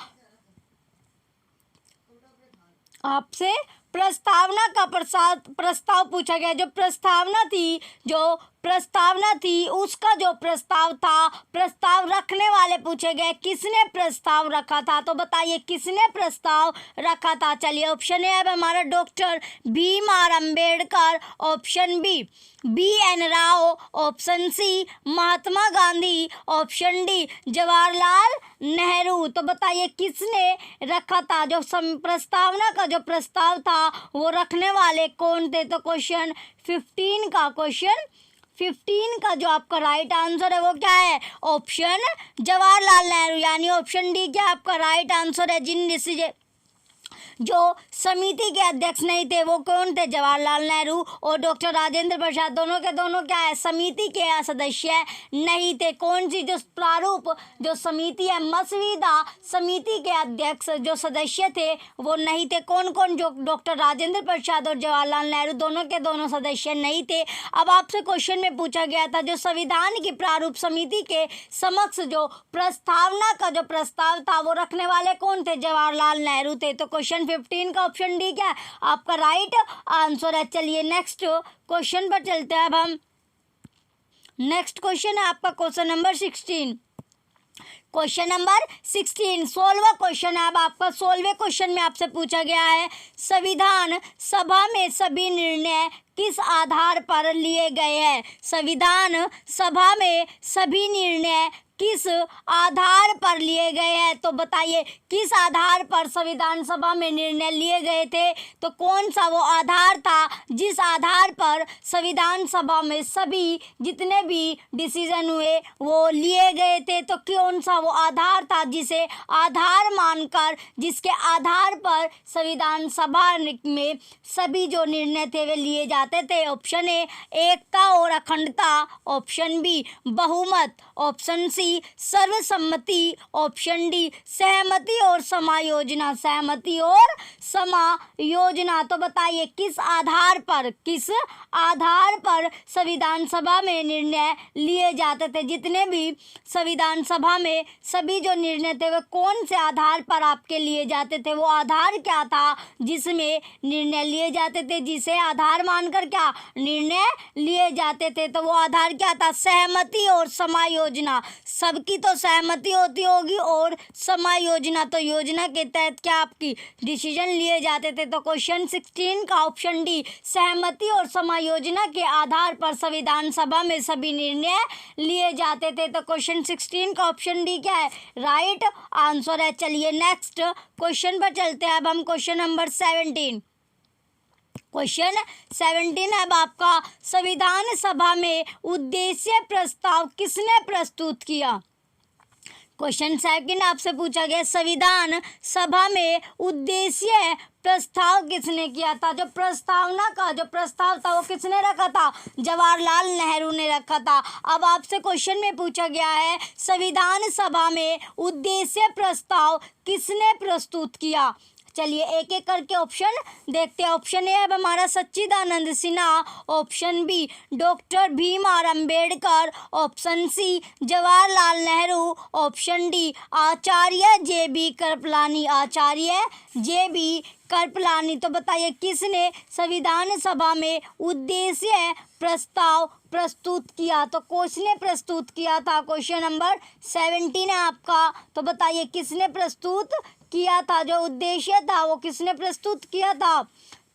आपसे प्रस्तावना का प्रस्ताव पूछा गया। जो प्रस्तावना थी उसका जो प्रस्ताव था, प्रस्ताव रखने वाले पूछे गए किसने प्रस्ताव रखा था? तो बताइए किसने प्रस्ताव रखा था? चलिए ऑप्शन ए अब हमारा doctor Bhim R Ambedkar, option B N Rao, option C Mahatma Gandhi, option D Jawaharlal Nehru. तो बताइए किसने रखा था? जो प्रस्तावना का जो प्रस्ताव था वो रखने वाले कौन थे? तो क्वेश्चन 15 का जो आपका राइट आंसर है वो क्या है? ऑप्शन जवाहरलाल नेहरू, यानी ऑप्शन डी क्या आपका राइट आंसर है। जो समिति के अध्यक्ष नहीं थे वो कौन थे? जवाहरलाल नेहरू और डॉक्टर राजेंद्र प्रसाद दोनों के दोनों क्या है? समिति के सदस्य नहीं थे। कौन सी जो प्रारूप जो समिति है मसविदा समिति के अध्यक्ष जो सदस्य थे वो नहीं थे। कौन कौन? जो डॉक्टर राजेंद्र प्रसाद और जवाहरलाल नेहरू दोनों के दोनों सदस्य नहीं थे। अब आपसे क्वेश्चन में पूछा गया था जो संविधान की प्रारूप समिति के समक्ष जो प्रस्तावना का जो प्रस्ताव था वो रखने वाले कौन थे? जवाहरलाल नेहरू थे। तो क्वेश्चन 15 का ऑप्शन डी क्या है? आपका राइट आंसर है। चलिए नेक्स्ट क्वेश्चन पर चलते हैं अब हम। नेक्स्ट क्वेश्चन है आपका क्वेश्चन नंबर 16, क्वेश्चन नंबर 16 16वां क्वेश्चन है अब आपका। 16वें क्वेश्चन में आपसे पूछा गया है संविधान सभा में सभी निर्णय किस आधार पर लिए गए हैं? संविधान सभा में सभी निर्णय किस आधार पर लिए गए हैं? तो बताइए किस आधार पर संविधान सभा में निर्णय लिए गए थे? तो कौन सा वो आधार था जिस आधार पर संविधान सभा में सभी जितने भी डिसीजन हुए वो लिए गए थे? तो कौन सा वो आधार था जिसे आधार मानकर जिसके आधार पर संविधान सभा में सभी जो निर्णय थे वे लिए जाते थे? ऑप्शन ए एकता और अखंडता, ऑप्शन बी बहुमत, ऑप्शन सी सर्वसम्मति, ऑप्शन डी सहमति और समायोजना, सहमति और समायोजना। तो बताइए किस आधार पर संविधान सभा में निर्णय लिए जाते थे? जितने भी संविधान सभा में सभी जो निर्णय थे वे कौन से आधार पर आपके लिए जाते थे? वो आधार क्या था जिसमें निर्णय लिए जाते थे, जिसे आधार मानकर क्या निर्णय लिए जाते थे? तो वो आधार क्या था? सहमति और समायोजना। सबकी तो सहमति होती होगी और समायोजना तो योजना के तहत क्या आपकी डिसीजन लिए जाते थे। तो क्वेश्चन 16 का ऑप्शन डी सहमति और समायोजना के आधार पर संविधान सभा में सभी निर्णय लिए जाते थे। तो क्वेश्चन 16 का ऑप्शन डी क्या है? राइट आंसर है। चलिए नेक्स्ट क्वेश्चन पर चलते हैं अब हम। क्वेश्चन नंबर 17, क्वेश्चन 17 है अब आपका संविधान सभा में उद्देश्य प्रस्ताव किसने प्रस्तुत किया? क्वेश्चन 2 आपसे पूछा गया संविधान सभा में उद्देश्य प्रस्ताव किसने किया था? जो प्रस्तावना का जो प्रस्ताव था वो किसने रखा था? जवाहरलाल नेहरू ने रखा था। अब आपसे क्वेश्चन में पूछा गया है संविधान सभा में उद्देश्य प्रस्ताव किसने प्रस्तुत किया? चलिए एक एक करके ऑप्शन देखते हैं। ऑप्शन ए है हमारा Sachchidanand Sinha, option B doctor Bhim R Ambedkar, option C Jawaharlal Nehru, option D Acharya J B Kripalani, Acharya J B Kripalani. तो बताइए किसने संविधान सभा में उद्देश्य प्रस्ताव प्रस्तुत किया? तो किसने प्रस्तुत किया था? क्वेश्चन नंबर 17 है आपका। तो बताइए किसने प्रस्तुत किया था? जो उद्देश्य था वो किसने प्रस्तुत किया था?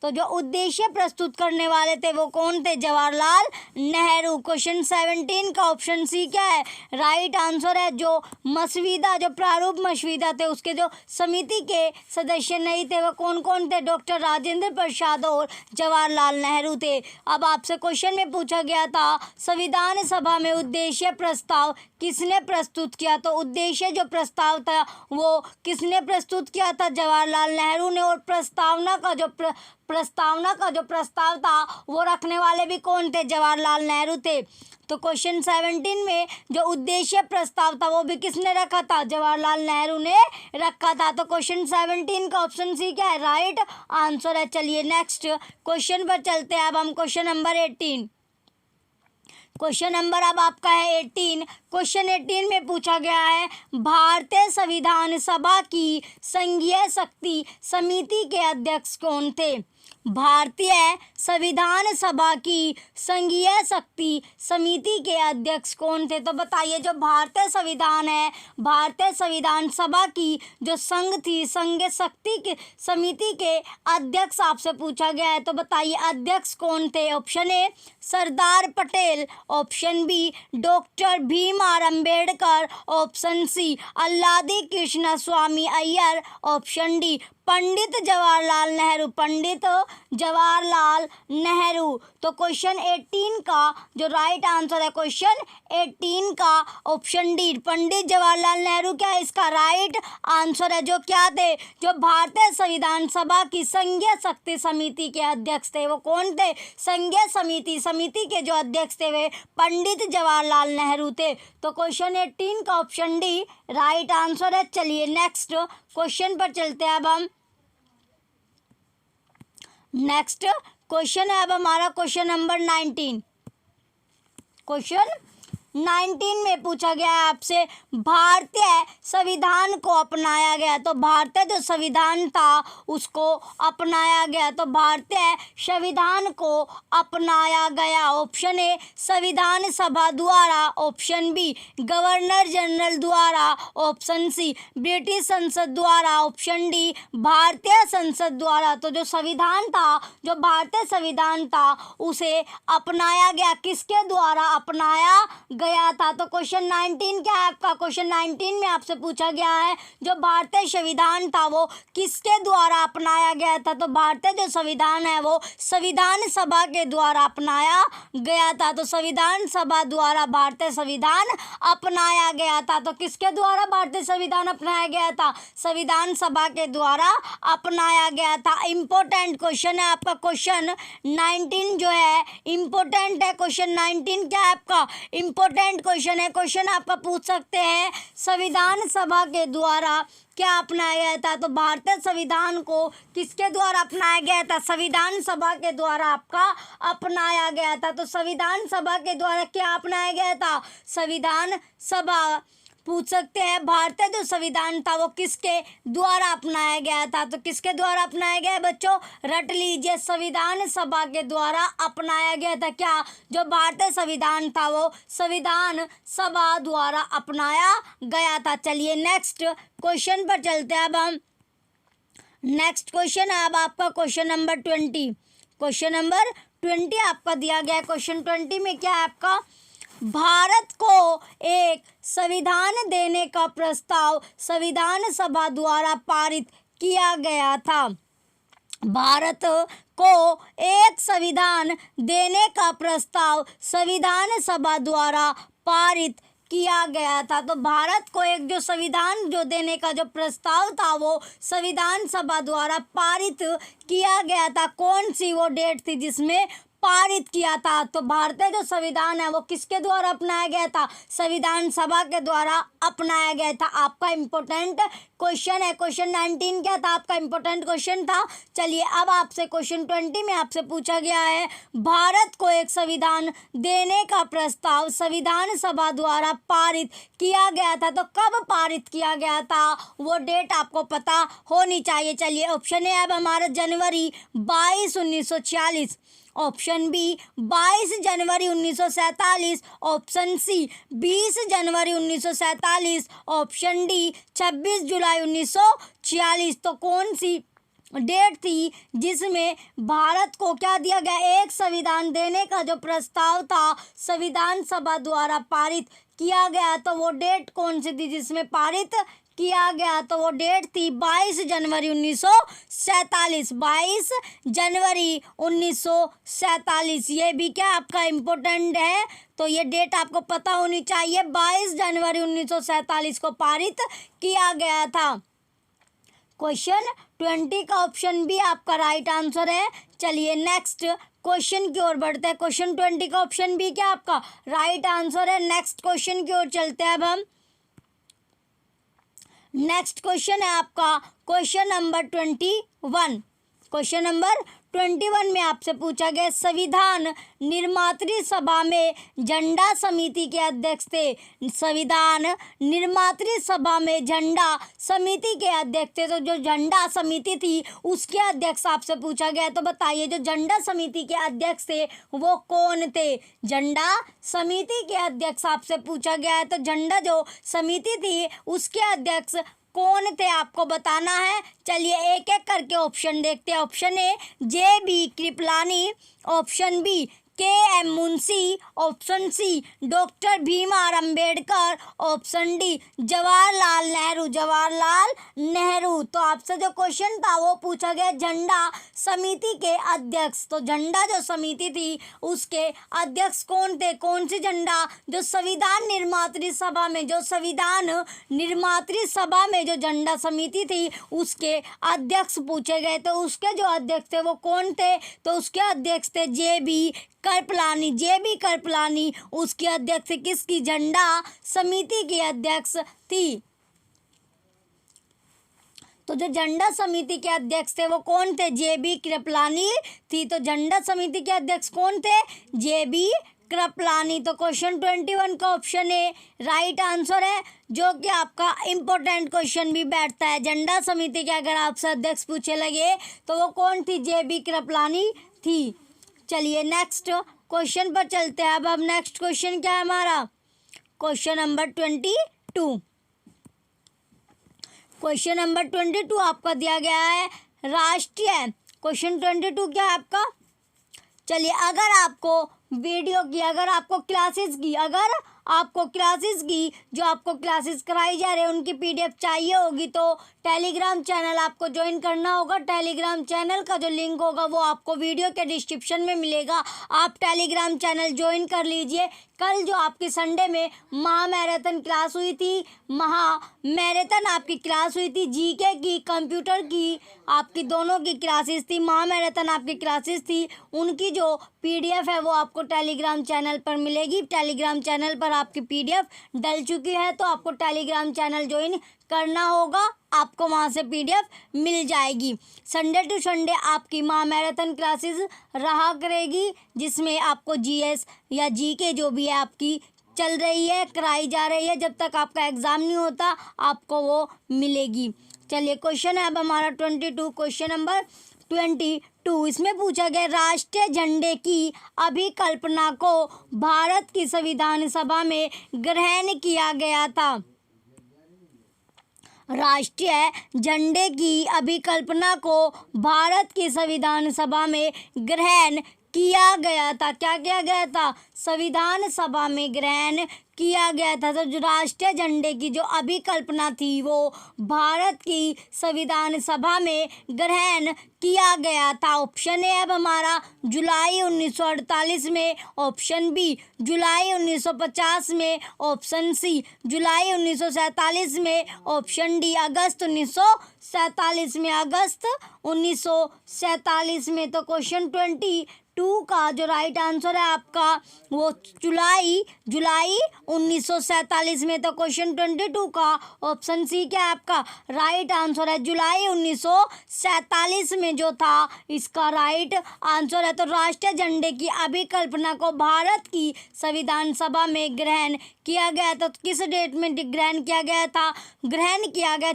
तो जो उद्देश्य प्रस्तुत करने वाले थे वो कौन थे? जवाहरलाल नेहरू। क्वेश्चन 17 का ऑप्शन सी क्या है? राइट आंसर है। जो मसविदा जो प्रारूप मसविदा थे उसके जो समिति के सदस्य नहीं थे वो कौन कौन थे? डॉक्टर राजेंद्र प्रसाद और जवाहरलाल नेहरू थे। अब आपसे क्वेश्चन में पूछा गया था संविधान सभा में उद्देश्य प्रस्ताव किसने प्रस्तुत किया? तो उद्देश्य जो प्रस्ताव था वो किसने प्रस्तुत किया था? जवाहरलाल नेहरू ने। और प्रस्ताव का जो प्रस्ताव था वो रखने वाले भी कौन थे? जवाहरलाल नेहरू थे। तो क्वेश्चन 17 में जो उद्देश्य प्रस्ताव था वो भी किसने रखा था? जवाहरलाल नेहरू ने रखा था। तो क्वेश्चन 17 का ऑप्शन सी क्या है? राइट आंसर है। चलिए नेक्स्ट क्वेश्चन पर चलते हैं। अब हम क्वेश्चन नंबर 18, क्वेश्चन नंबर अब आपका है 18। क्वेश्चन 18 में पूछा गया है भारतीय संविधान सभा की संघीय शक्ति समिति के अध्यक्ष कौन थे? भारतीय संविधान सभा की संघीय शक्ति समिति के अध्यक्ष कौन थे? तो बताइए जो भारतीय संविधान है, भारतीय संविधान सभा की जो संघ थी, संघीय शक्ति के समिति के अध्यक्ष आपसे पूछा गया है। तो बताइए अध्यक्ष कौन थे? Option A Sardar Patel, option B doctor Bhim R Ambedkar, option C Alladi Krishnaswami Iyer, option D Pandit Jawaharlal Nehru, Pandit Jawaharlal Nehru. तो क्वेश्चन 18 का जो राइट आंसर है क्वेश्चन 18 का ऑप्शन डी पंडित जवाहरलाल नेहरू क्या है इसका राइट आंसर है। जो क्या थे? जो भारतीय संविधान सभा की संघीय शक्ति समिति के अध्यक्ष थे। वो कौन थे? संघीय समिति के जो अध्यक्ष थे वे पंडित जवाहरलाल नेहरू थे। तो क्वेश्चन 18 का ऑप्शन डी राइट आंसर है। चलिए नेक्स्ट क्वेश्चन पर चलते हैं। अब हम नेक्स्ट क्वेश्चन है अब हमारा क्वेश्चन नंबर 19। क्वेश्चन 19 में पूछा गया है आपसे भारतीय संविधान को अपनाया गया। तो भारतीय जो संविधान था उसको अपनाया गया। तो भारतीय संविधान को अपनाया गया। ऑप्शन ए संविधान सभा द्वारा, ऑप्शन बी गवर्नर जनरल द्वारा, ऑप्शन सी ब्रिटिश संसद द्वारा, ऑप्शन डी भारतीय संसद द्वारा। तो जो संविधान था, जो भारतीय संविधान था उसे अपनाया गया। किसके द्वारा अपनाया गया था? तो क्वेश्चन 19 क्या है आपका? क्वेश्चन 19 में आपसे पूछा गया है जो भारतीय संविधान था वो किसके द्वारा अपनाया गया था? तो भारतीय जो संविधान है वो संविधान सभा के द्वारा अपनाया गया था। तो संविधान सभा द्वारा भारतीय संविधान अपनाया गया था। तो किसके द्वारा भारतीय संविधान अपनाया गया था? संविधान सभा के द्वारा अपनाया गया था। इंपॉर्टेंट क्वेश्चन है आपका क्वेश्चन 19 जो है इंपॉर्टेंट है। क्वेश्चन 19 क्या है आपका? इंपॉर्टेंट क्वेश्चन है। क्वेश्चन आपका पूछ सकते हैं संविधान सभा के द्वारा क्या अपनाया गया था? तो भारतीय संविधान को किसके द्वारा अपनाया गया था? संविधान सभा के द्वारा आपका अपनाया गया था। तो संविधान सभा के द्वारा क्या अपनाया गया था? संविधान सभा पूछ सकते हैं भारतीय जो संविधान था वो किसके द्वारा अपनाया गया था? तो किसके द्वारा अपनाया गया है बच्चों? रट लीजिए, संविधान सभा के द्वारा अपनाया गया था। क्या? जो भारतीय संविधान था वो संविधान सभा द्वारा अपनाया गया था। चलिए नेक्स्ट क्वेश्चन पर चलते हैं। अब हम नेक्स्ट क्वेश्चन है अब आपका क्वेश्चन नंबर 20। क्वेश्चन नंबर 20 आपका दिया गया है। क्वेश्चन 20 में क्या है आपका? भारत को एक संविधान देने का प्रस्ताव संविधान सभा द्वारा पारित किया गया था। भारत को एक संविधान देने का प्रस्ताव संविधान सभा द्वारा पारित किया गया था। तो भारत को एक जो संविधान जो देने का जो प्रस्ताव था वो संविधान सभा द्वारा पारित किया गया था। कौन सी वो डेट थी जिसमें पारित किया था? तो भारतीय जो संविधान है वो किसके द्वारा अपनाया गया था? संविधान सभा के द्वारा अपनाया गया था। आपका इम्पोर्टेंट क्वेश्चन है। क्वेश्चन 19 क्या था? आपका इम्पोर्टेंट क्वेश्चन था। चलिए अब आपसे क्वेश्चन 20 में आपसे पूछा गया है, भारत को एक संविधान देने का प्रस्ताव संविधान सभा द्वारा पारित किया गया था। तो कब पारित किया गया था वो डेट आपको पता होनी चाहिए। चलिए ऑप्शन ए अब हमारा जनवरी 22, 1946, ऑप्शन बी 22 जनवरी 1947, ऑप्शन सी 20 जनवरी 1947, ऑप्शन डी 26 जुलाई 1946। तो कौन सी डेट थी जिसमें भारत को क्या दिया गया? एक संविधान देने का जो प्रस्ताव था संविधान सभा द्वारा पारित किया गया। तो वो डेट कौन सी थी जिसमें पारित किया गया? तो वो डेट थी 22 जनवरी 1947, 22 जनवरी 1947। ये भी क्या आपका इम्पोर्टेंट है, तो ये डेट आपको पता होनी चाहिए। 22 जनवरी 1947 को पारित किया गया था। क्वेश्चन 20 का ऑप्शन बी आपका राइट आंसर है। चलिए नेक्स्ट क्वेश्चन की ओर बढ़ते हैं। क्वेश्चन 20 का ऑप्शन बी क्या आपका राइट आंसर है। नेक्स्ट क्वेश्चन की ओर चलते हैं अब हम। नेक्स्ट क्वेश्चन है आपका क्वेश्चन नंबर 21। क्वेश्चन नंबर 21 में आपसे पूछा गया, संविधान निर्मात्री सभा में झंडा समिति के अध्यक्ष थे। संविधान निर्मात्री सभा में झंडा समिति के अध्यक्ष थे। तो जो झंडा समिति थी उसके अध्यक्ष आपसे पूछा गया। तो बताइए जो झंडा समिति के अध्यक्ष थे वो कौन थे? झंडा समिति के अध्यक्ष आपसे पूछा गया है। तो झंडा जो समिति थी उसके अध्यक्ष कौन थे आपको बताना है। चलिए एक एक करके ऑप्शन देखते हैं। Option A J B. Kripalani, option B K M. Munshi, option C doctor Bhimrao Ambedkar, option D Jawaharlal Nehru. Jawaharlal Nehru. तो आपसे जो क्वेश्चन था वो पूछा गया झंडा समिति के अध्यक्ष। तो झंडा जो समिति थी उसके अध्यक्ष कौन थे? कौन सी झंडा? जो संविधान निर्मात्री सभा में, जो संविधान निर्मात्री सभा में जो झंडा समिति थी उसके अध्यक्ष पूछे गए। तो उसके जो अध्यक्ष थे वो कौन थे? तो उसके अध्यक्ष थे जे.बी. कृपलानी। जे.बी. कृपलानी उसकी अध्यक्ष किसकी? झंडा समिति की अध्यक्ष थी। तो जो झंडा समिति के अध्यक्ष थे वो कौन थे? जे.बी. कृपलानी थी। तो झंडा समिति के अध्यक्ष कौन थे? जे.बी. कृपलानी। तो क्वेश्चन 21 का ऑप्शन ए राइट आंसर है, जो कि आपका इम्पोर्टेंट क्वेश्चन भी बैठता है। झंडा समिति के अगर आपसे अध्यक्ष पूछे लगे तो वो कौन थी? जे.बी. कृपलानी थी। चलिए नेक्स्ट क्वेश्चन पर चलते हैं। अब नेक्स्ट क्वेश्चन क्या है हमारा? Question number 22। क्वेश्चन नंबर 22 आपका दिया गया है राष्ट्रीय। क्वेश्चन 22 क्या है आपका? चलिए अगर आपको वीडियो की, अगर आपको क्लासेस की जो आपको क्लासेस कराई जा रही है उनकी पीडीएफ चाहिए होगी तो टेलीग्राम चैनल आपको ज्वाइन करना होगा। टेलीग्राम चैनल का जो लिंक होगा वो आपको वीडियो के डिस्क्रिप्शन में मिलेगा। आप टेलीग्राम चैनल ज्वाइन कर लीजिए। कल जो आपकी संडे में महामैराथन क्लास हुई थी, महामैराथन आपकी क्लास हुई थी, जीके की, कंप्यूटर की, आपकी दोनों की क्लासेस थी। महामैराथन आपकी क्लासेस थी, उनकी जो पीडीएफ है वो आपको टेलीग्राम चैनल पर मिलेगी। टेलीग्राम चैनल पर आपकी पीडीएफ डल चुकी है तो आपको टेलीग्राम चैनल ज्वाइन करना होगा, आपको वहाँ से पीडीएफ मिल जाएगी। संडे टू संडे आपकी महामैराथन क्लासेस रहा करेगी जिसमें आपको जीएस या जीके जो भी है आपकी चल रही है, कराई जा रही है। जब तक आपका एग्ज़ाम नहीं होता आपको वो मिलेगी। चलिए क्वेश्चन है अब हमारा 22। क्वेश्चन नंबर 22 इसमें पूछा गया राष्ट्रीय झंडे की अभिकल्पना को भारत की संविधान सभा में ग्रहण किया गया था। राष्ट्रीय झंडे की अभिकल्पना को भारत की संविधान सभा में ग्रहण किया गया था। क्या किया गया था? संविधान सभा में ग्रहण किया गया था। तो जो राष्ट्रीय झंडे की जो अभिकल्पना थी वो भारत की संविधान सभा में ग्रहण किया गया था। ऑप्शन ए अब हमारा जुलाई 1948 में, ऑप्शन बी जुलाई 1950 में, ऑप्शन सी जुलाई 1947 में, ऑप्शन डी अगस्त 1947 में। अगस्त 1947 में। तो क्वेश्चन 22 का जो राइट आंसर है आपका वो जुलाई 1947 में। तो क्वेश्चन 22 का ऑप्शन सी क्या है आपका राइट आंसर है, जुलाई 1947 में जो था इसका राइट आंसर है। तो राष्ट्रीय झंडे की अभिकल्पना को भारत की संविधान सभा में ग्रहण किया गया था। तो किस डेट में ग्रहण किया गया था? ग्रहण किया गया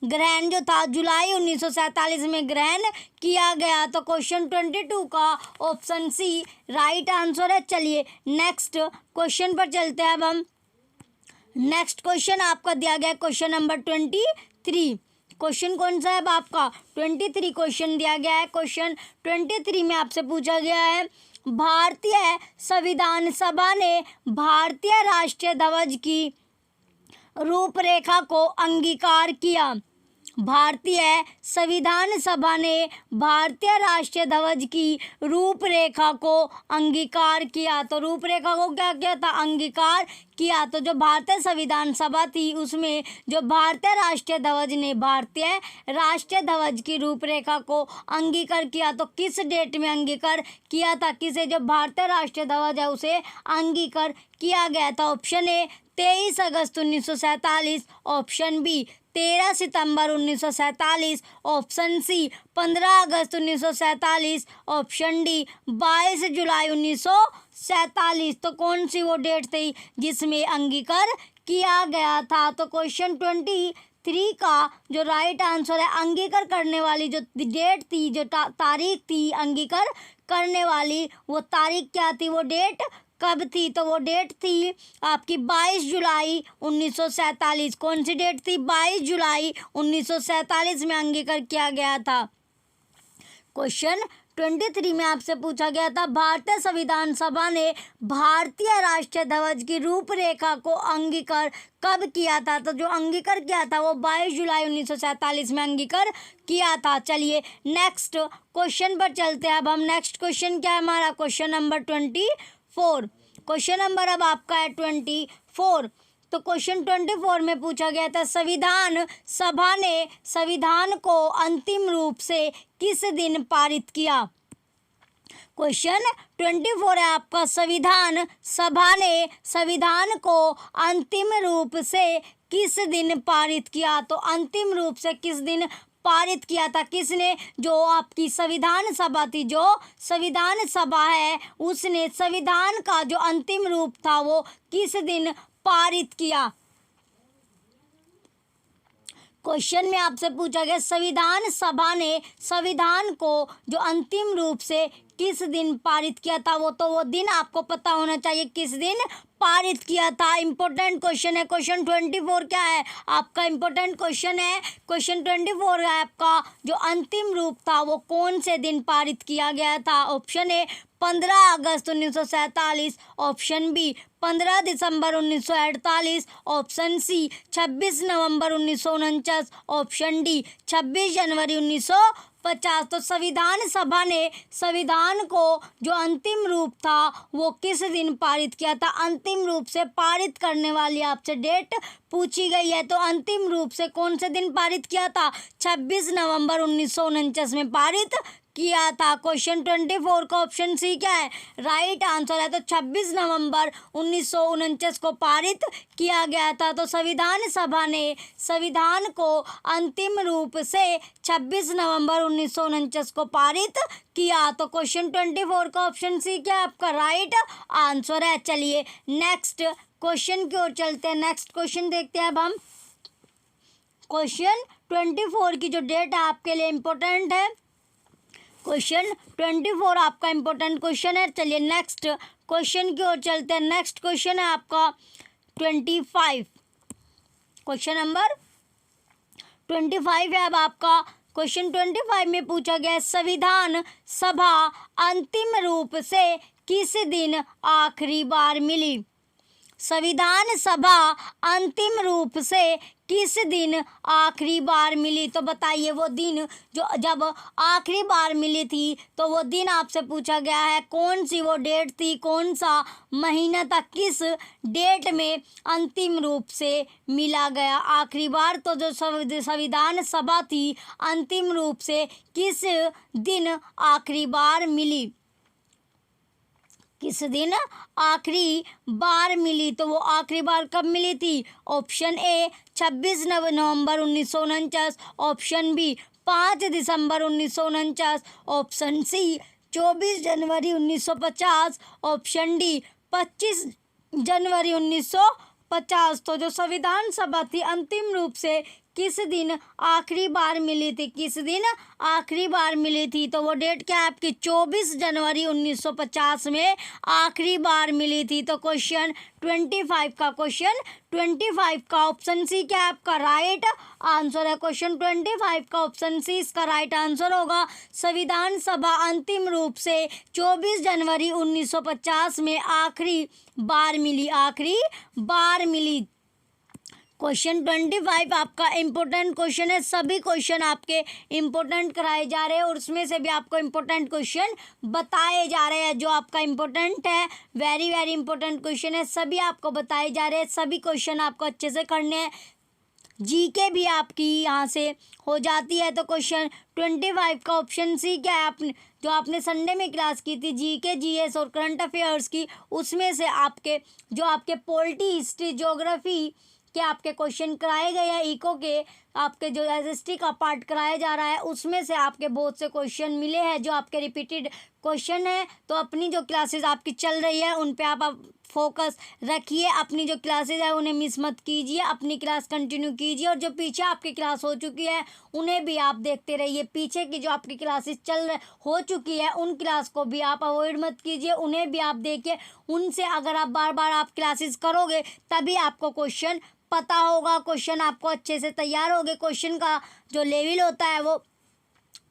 ग्रहण जो था जुलाई 1947 में ग्रहण किया गया। तो क्वेश्चन 22 का ऑप्शन सी राइट आंसर है। चलिए नेक्स्ट क्वेश्चन पर चलते हैं। अब हम नेक्स्ट क्वेश्चन आपका दिया गया क्वेश्चन नंबर 23। क्वेश्चन कौन सा है अब आपका 23 क्वेश्चन दिया गया है। क्वेश्चन 23 में आपसे पूछा गया है, भारतीय संविधान सभा ने भारतीय राष्ट्रीय ध्वज की रूपरेखा को अंगीकार किया। भारतीय संविधान सभा ने भारतीय राष्ट्रीय ध्वज की रूपरेखा को अंगीकार किया। तो रूपरेखा को क्या किया था? अंगीकार किया। तो जो भारतीय संविधान सभा थी उसमें जो भारतीय राष्ट्रीय ध्वज ने भारतीय राष्ट्रीय ध्वज की रूपरेखा को अंगीकार किया। तो किस डेट में अंगीकार किया था? किसे जो भारतीय राष्ट्रीय ध्वज है उसे अंगीकार किया गया था। ऑप्शन ए 23 अगस्त 1947, ऑप्शन बी 13 सितंबर 1947, ऑप्शन सी 15 अगस्त 1947, ऑप्शन डी 22 जुलाई 1947। तो कौन सी वो डेट थी जिसमें अंगीकार किया गया था? तो क्वेश्चन 23 का जो राइट आंसर है, अंगीकार करने वाली जो डेट थी, जो तारीख थी अंगीकार करने वाली, वो तारीख क्या थी, वो डेट कब थी? तो वो डेट थी आपकी 22 जुलाई 1947। कौन सी डेट थी? 22 जुलाई 1947 में अंगीकार किया गया था। क्वेश्चन 23 में आपसे पूछा गया था, भारतीय संविधान सभा ने भारतीय राष्ट्रीय ध्वज की रूपरेखा को अंगीकार कब किया था? तो जो अंगीकार किया था वो 22 जुलाई 1947 में अंगीकार किया था। चलिए नेक्स्ट क्वेश्चन पर चलते हैं। अब हम नेक्स्ट क्वेश्चन क्या है हमारा? Question number 24। क्वेश्चन नंबर अब आपका है 24। तो क्वेश्चन 24 में पूछा गया था, संविधान सभा ने संविधान को अंतिम रूप से किस दिन पारित किया? क्वेश्चन 24 है आपका, संविधान सभा ने संविधान को अंतिम रूप से किस दिन पारित किया? तो अंतिम रूप से किस दिन पारित किया था? किसने? जो आपकी संविधान सभा थी, जो संविधान सभा है उसने संविधान का जो अंतिम रूप था वो किस दिन पारित किया? क्वेश्चन में आपसे पूछा गया, संविधान सभा ने संविधान को जो अंतिम रूप से किस दिन पारित किया था? वो दिन आपको पता होना चाहिए किस दिन पारित किया था। इंपॉर्टेंट क्वेश्चन है। क्वेश्चन 24 क्या है आपका? इंपॉर्टेंट क्वेश्चन है। क्वेश्चन 24 है आपका, जो अंतिम रूप था वो कौन से दिन पारित किया गया था? ऑप्शन ए 15 अगस्त 1947, ऑप्शन बी 15 दिसंबर 1948, ऑप्शन सी 26 नवंबर 1949, ऑप्शन डी 26 जनवरी 1950। तो संविधान सभा ने संविधान को जो अंतिम रूप था वो किस दिन पारित किया था? अंतिम रूप से पारित करने वाली आपसे डेट पूछी गई है। तो अंतिम रूप से कौन से दिन पारित किया था? 26 नवंबर 1949 में पारित किया था। क्वेश्चन 24 का ऑप्शन सी क्या है? राइट आंसर है। तो 26 नवंबर 1949 को पारित किया गया था। तो संविधान सभा ने संविधान को अंतिम रूप से 26 नवंबर 1949 को पारित किया। तो क्वेश्चन 24 का ऑप्शन सी क्या है आपका? राइट आंसर है। चलिए नेक्स्ट क्वेश्चन की ओर चलते हैं। नेक्स्ट क्वेश्चन देखते हैं अब हम। क्वेश्चन 24 की जो डेट है आपके लिए इम्पोर्टेंट है। क्वेश्चन 24 आपका इम्पोर्टेंट क्वेश्चन है। चलिए नेक्स्ट क्वेश्चन की ओर चलते हैं। नेक्स्ट क्वेश्चन है आपका 25। क्वेश्चन नंबर 25 है अब आपका। क्वेश्चन 25 में पूछा गया, संविधान सभा अंतिम रूप से किस दिन आखिरी बार मिली? संविधान सभा अंतिम रूप से किस दिन आखिरी बार मिली? तो बताइए वो दिन जो जब आखिरी बार मिली थी, तो वो दिन आपसे पूछा गया है। कौन सी वो डेट थी, कौन सा महीना था, किस डेट में अंतिम रूप से मिला गया आखिरी बार? तो जो संविधान सभा थी अंतिम रूप से किस दिन आखिरी बार मिली? किस दिन आखिरी बार मिली? तो वो आखिरी बार कब मिली थी? ऑप्शन ए 26 नवंबर 1949, ऑप्शन बी 5 दिसंबर 1949, ऑप्शन सी 24 जनवरी 1950, ऑप्शन डी 25 जनवरी 1950। तो जो संविधान सभा थी अंतिम रूप से किस दिन आखिरी बार मिली थी? किस दिन आखिरी बार मिली थी? तो वो डेट क्या है आपकी? 24 जनवरी 1950 में आखिरी बार मिली थी। तो क्वेश्चन 25 का ऑप्शन सी क्या है आपका राइट आंसर है। क्वेश्चन 25 का ऑप्शन सी इसका राइट आंसर होगा। संविधान सभा अंतिम रूप से 24 जनवरी 1950 में आखिरी बार मिली। क्वेश्चन 25 आपका इम्पोर्टेंट क्वेश्चन है। सभी क्वेश्चन आपके इम्पोर्टेंट कराए जा रहे हैं और उसमें से भी आपको इम्पोर्टेंट क्वेश्चन बताए जा रहे हैं। जो आपका इम्पोर्टेंट है, वेरी वेरी इंपॉर्टेंट क्वेश्चन है, सभी आपको बताए जा रहे हैं। सभी क्वेश्चन आपको अच्छे से करने हैं। जीके भी आपकी यहाँ से हो जाती है। तो क्वेश्चन 25 का ऑप्शन सी क्या है? जो आपने संडे में क्लास की थी जीके, जीएस और करंट अफेयर्स की, उसमें से आपके पॉलिटी, हिस्ट्री, ज्योग्राफी के आपके क्वेश्चन कराए गए हैं। इको के आपके जो एसएसटी का पार्ट कराया जा रहा है उसमें से आपके बहुत से क्वेश्चन मिले हैं जो आपके रिपीटेड क्वेश्चन है। तो अपनी जो क्लासेस आपकी चल रही है उन पे आप फोकस रखिए। अपनी जो क्लासेस है उन्हें मिस मत कीजिए, अपनी क्लास कंटिन्यू कीजिए। और जो पीछे आपकी क्लास हो चुकी है उन्हें भी आप देखते रहिए। पीछे की जो आपकी क्लासेस हो चुकी है उन क्लास को भी आप अवॉइड मत कीजिए, उन्हें भी आप देखिए। उनसे अगर आप बार बार आप क्लासेस करोगे तभी आपको क्वेश्चन पता होगा, क्वेश्चन आपको अच्छे से तैयार होगे। क्वेश्चन का जो लेवल होता है वो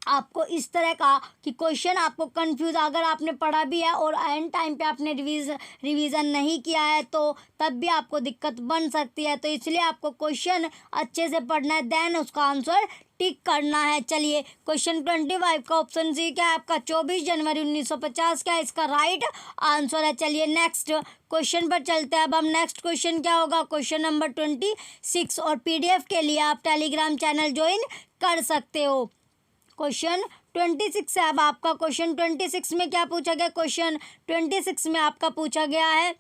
आपको इस तरह का कि क्वेश्चन आपको कंफ्यूज, अगर आपने पढ़ा भी है और एंड टाइम पे आपने रिवीजन नहीं किया है तो तब भी आपको दिक्कत बन सकती है। तो इसलिए आपको क्वेश्चन अच्छे से पढ़ना है, देन उसका आंसर टिक करना है। चलिए क्वेश्चन 25 का ऑप्शन सी क्या है आपका? 24 जनवरी 1950 का इसका राइट आंसर है। चलिए नेक्स्ट क्वेश्चन पर चलते हैं। अब हम नेक्स्ट क्वेश्चन क्या होगा? Question number 26। और पीडीएफ के लिए आप टेलीग्राम चैनल ज्वाइन कर सकते हो। क्वेश्चन 26 है अब आपका। क्वेश्चन 26 में क्या पूछा गया? क्वेश्चन 26 में आपका पूछा गया है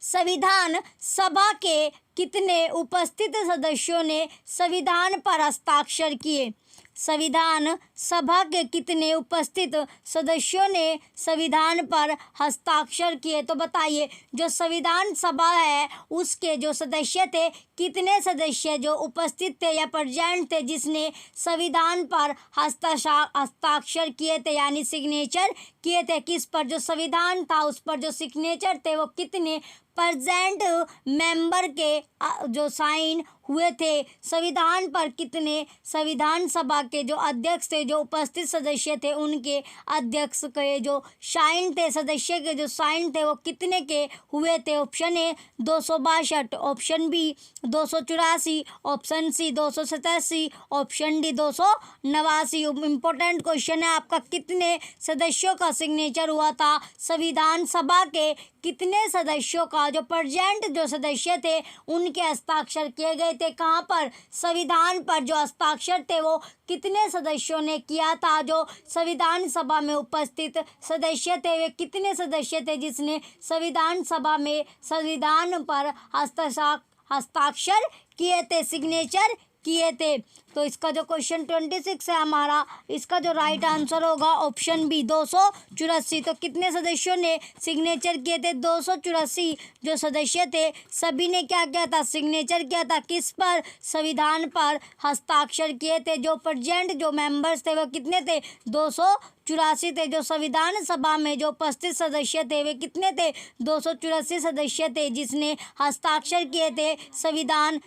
संविधान सभा के कितने उपस्थित सदस्यों ने संविधान पर हस्ताक्षर किए? संविधान सभा के कितने उपस्थित सदस्यों ने संविधान पर हस्ताक्षर किए? तो बताइए जो संविधान सभा है उसके जो सदस्य थे, कितने सदस्य जो उपस्थित थे या प्रेजेंट थे जिसने संविधान पर हस्ताक्षर किए थे, यानी सिग्नेचर किए थे। किस पर? जो संविधान था उस पर जो सिग्नेचर थे वो कितने प्रेजेंट मेंबर के जो साइन हुए थे? संविधान पर कितने संविधान सभा के जो अध्यक्ष थे, जो उपस्थित सदस्य थे, उनके अध्यक्ष के जो साइन थे, सदस्य के जो साइन थे वो कितने के हुए थे? Option A 262, option B 284, option C 287, option D 289। Important question है आपका, कितने सदस्यों का सिग्नेचर हुआ था? संविधान सभा के कितने सदस्यों का जो प्रेजेंट जो सदस्य थे उनके हस्ताक्षर किए गए थे? कहाँ पर? संविधान पर जो हस्ताक्षर थे वो कितने सदस्यों ने किया था? जो संविधान सभा में उपस्थित सदस्य थे वे कितने सदस्य थे जिसने संविधान सभा में संविधान पर हस्ताक्षर किए थे, सिग्नेचर किए थे? तो इसका जो क्वेश्चन 26 है हमारा, इसका जो राइट आंसर होगा ऑप्शन बी 284। तो कितने सदस्यों ने सिग्नेचर किए थे? 284 जो सदस्य थे सभी ने क्या किया था? सिग्नेचर किया था। किस पर? संविधान पर हस्ताक्षर किए थे। जो प्रेजेंट जो मेंबर्स थे वो कितने थे? 284 थे। जो संविधान सभा में जो उपस्थित सदस्य थे वे कितने थे? 284 सदस्य थे जिसने हस्ताक्षर किए थे संविधान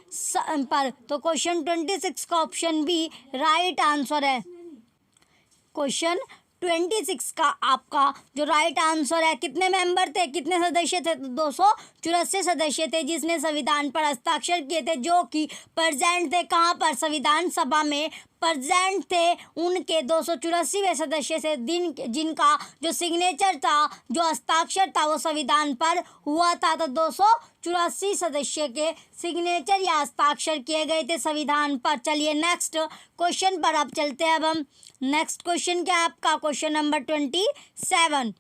पर। तो क्वेश्चन 26 का ऑप्शन बी राइट आंसर है। क्वेश्चन 26 का आपका जो राइट आंसर है। कितने मेंबर थे, कितने सदस्य थे? तो 284 सदस्य थे जिसने संविधान पर हस्ताक्षर किए थे, जो कि प्रेजेंट थे कहाँ पर? संविधान सभा में प्रेजेंट थे। उनके 284वें सदस्य से जिनका जो सिग्नेचर था, जो हस्ताक्षर था, वो संविधान पर हुआ था। तो 284 सदस्य के सिग्नेचर या हस्ताक्षर किए गए थे संविधान पर। चलिए नेक्स्ट क्वेश्चन पर अब चलते हैं। अब हम नेक्स्ट क्वेश्चन क्या है आपका? Question number 27।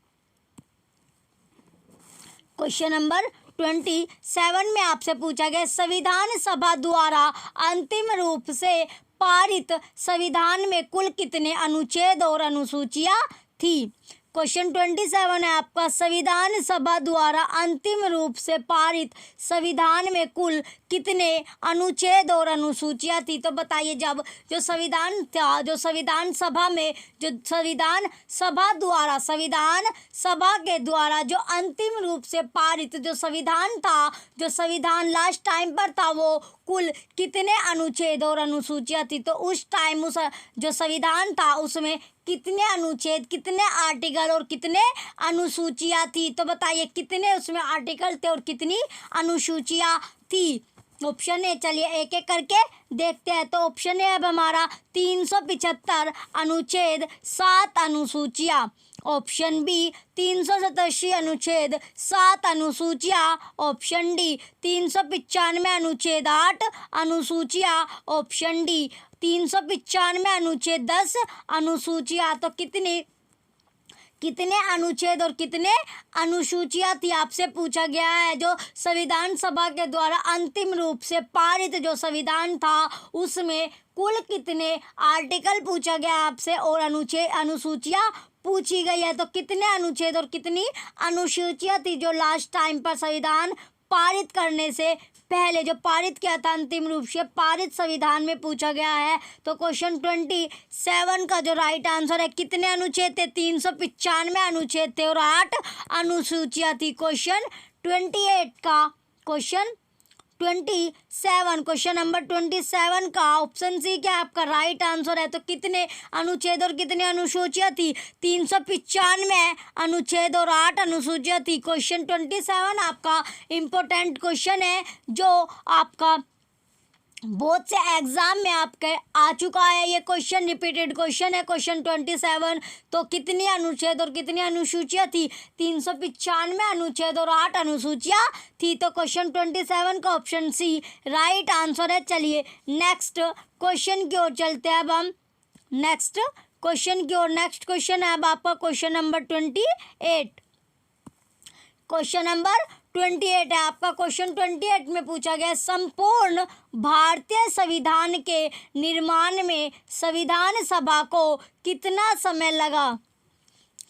क्वेश्चन नंबर 27 में आपसे पूछा गया, संविधान सभा द्वारा अंतिम रूप से पारित संविधान में कुल कितने अनुच्छेद और अनुसूचियां थी? क्वेश्चन 27 है आपका, संविधान सभा द्वारा अंतिम रूप से पारित संविधान में कुल कितने अनुच्छेद और अनुसूचियां थी? तो बताइए, जब जो संविधान था, जो संविधान सभा में, जो संविधान सभा द्वारा, संविधान सभा के द्वारा जो अंतिम रूप से पारित जो संविधान था, जो संविधान लास्ट टाइम पर था, वो कुल कितने अनुच्छेद और अनुसूचियां थी? तो उस टाइम उस जो संविधान था उसमें कितने अनुच्छेद, कितने आर्टिकल और कितने अनुसूचियां थी? तो बताइए कितने उसमें आर्टिकल थे और कितनी अनुसूचियां थी? ऑप्शन ए, चलिए एक एक करके देखते हैं। तो ऑप्शन ए अब हमारा 375 अनुच्छेद 7 अनुसूचियां। ऑप्शन बी 387 अनुच्छेद 7 अनुसूचियां। ऑप्शन डी 395 अनुच्छेद 8 अनुसूचियां। ऑप्शन डी 395 अनुच्छेद 10 अनुसूचियां। तो कितने अनुच्छेद और कितने अनुसूचियां थी आपसे पूछा गया है। जो संविधान सभा के द्वारा अंतिम रूप से पारित जो संविधान था उसमें कुल कितने आर्टिकल पूछा गया आपसे और अनुसूचियां पूछी गई है। तो कितने अनुच्छेद और कितनी अनुसूचियां थी जो लास्ट टाइम पर संविधान पारित करने से पहले जो पारित किया था, अंतिम रूप से पारित संविधान में पूछा गया है। तो क्वेश्चन 27 का जो राइट आंसर है, कितने अनुच्छेद थे? 395 अनुच्छेद थे और 8 अनुसूचियां थी। क्वेश्चन 28 का क्वेश्चन 27, क्वेश्चन नंबर 27 का ऑप्शन सी क्या आपका राइट आंसर है। तो कितने अनुच्छेद और कितनी अनुसूचियां थी? 395 अनुच्छेद और 8 अनुसूचियां थी। क्वेश्चन 27 आपका इम्पोर्टेंट क्वेश्चन है जो आपका बहुत से एग्जाम में आपके आ चुका है। ये क्वेश्चन रिपीटेड क्वेश्चन है। क्वेश्चन 27, तो कितनी अनुच्छेद और कितनी अनुसूचियां थी? 395 अनुच्छेद और 8 अनुसूचियां थी। तो क्वेश्चन 27 का ऑप्शन सी राइट आंसर है। चलिए नेक्स्ट क्वेश्चन की ओर चलते हैं। अब हम नेक्स्ट क्वेश्चन की ओर। नेक्स्ट क्वेश्चन है अब आपका क्वेश्चन नंबर 28। क्वेश्चन नंबर 28 है आपका। क्वेश्चन 28 में पूछा गया, संपूर्ण भारतीय संविधान के निर्माण में संविधान सभा को कितना समय लगा?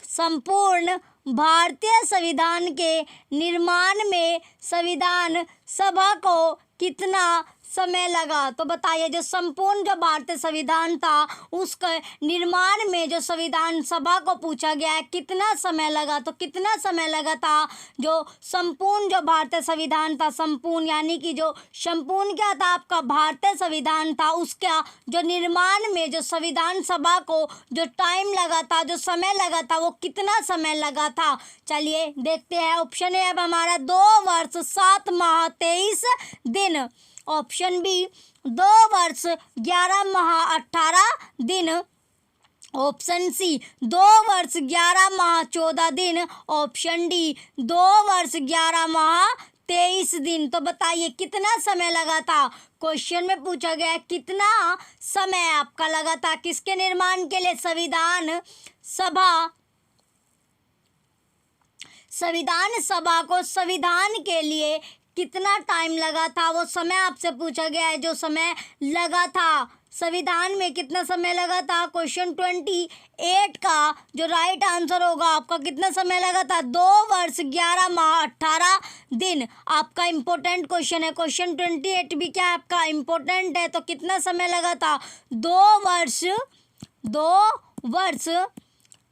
संपूर्ण भारतीय संविधान के निर्माण में संविधान सभा को कितना समय लगा? तो बताइए, जो संपूर्ण जो भारतीय संविधान था उसके निर्माण में जो संविधान सभा को पूछा गया है कितना समय लगा? तो कितना समय लगा था जो संपूर्ण जो भारतीय संविधान था, संपूर्ण यानी कि जो संपूर्ण क्या था आपका भारतीय संविधान था, उसका जो निर्माण में जो संविधान सभा को जो टाइम लगा था, जो समय लगा था, वो कितना समय लगा था? चलिए देखते हैं। ऑप्शन है अब हमारा 2 वर्ष 7 माह 23 दिन। ऑप्शन बी 2 वर्ष 11 माह 18 दिन। ऑप्शन सी 2 वर्ष 11 माह 14 दिन। ऑप्शन डी 2 वर्ष 11 माह 23 दिन। तो बताइए कितना समय लगा था? क्वेश्चन में पूछा गया है कितना समय आपका लगा था किसके निर्माण के लिए? संविधान सभा को संविधान के लिए कितना टाइम लगा था? वो समय आपसे पूछा गया है, जो समय लगा था संविधान में कितना समय लगा था? क्वेश्चन 28 का जो राइट आंसर होगा आपका, कितना समय लगा था? 2 वर्ष 11 माह 18 दिन। आपका इम्पोर्टेंट क्वेश्चन है। क्वेश्चन 28 भी क्या आपका इम्पोर्टेंट है। तो कितना समय लगा था? 2 वर्ष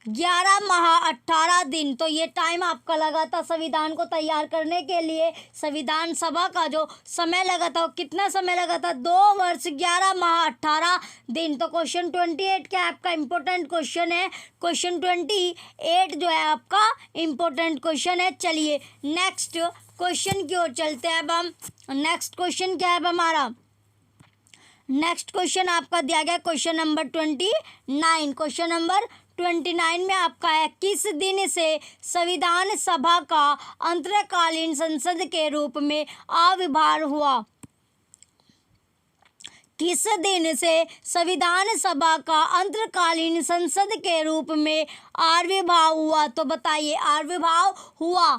11 माह 18 दिन। तो ये टाइम आपका लगा था संविधान को तैयार करने के लिए। संविधान सभा का जो समय लगा था वो कितना समय लगा था? 2 वर्ष 11 माह 18 दिन। तो क्वेश्चन 28 क्या आपका इम्पोर्टेंट क्वेश्चन है? क्वेश्चन 28 जो है आपका इम्पोर्टेंट क्वेश्चन है। चलिए नेक्स्ट क्वेश्चन की ओर चलते हैं। अब हम नेक्स्ट क्वेश्चन क्या है अब हमारा? नेक्स्ट क्वेश्चन आपका दिया गया क्वेश्चन नंबर 29। क्वेश्चन नंबर 29 में आपका है, किस दिन से संविधान सभा का अंतरकालीन संसद के रूप में आविर्भाव हुआ? किस दिन से संविधान सभा का अंतरकालीन संसद के रूप में आविर्भाव हुआ? तो बताइए, आविर्भाव हुआ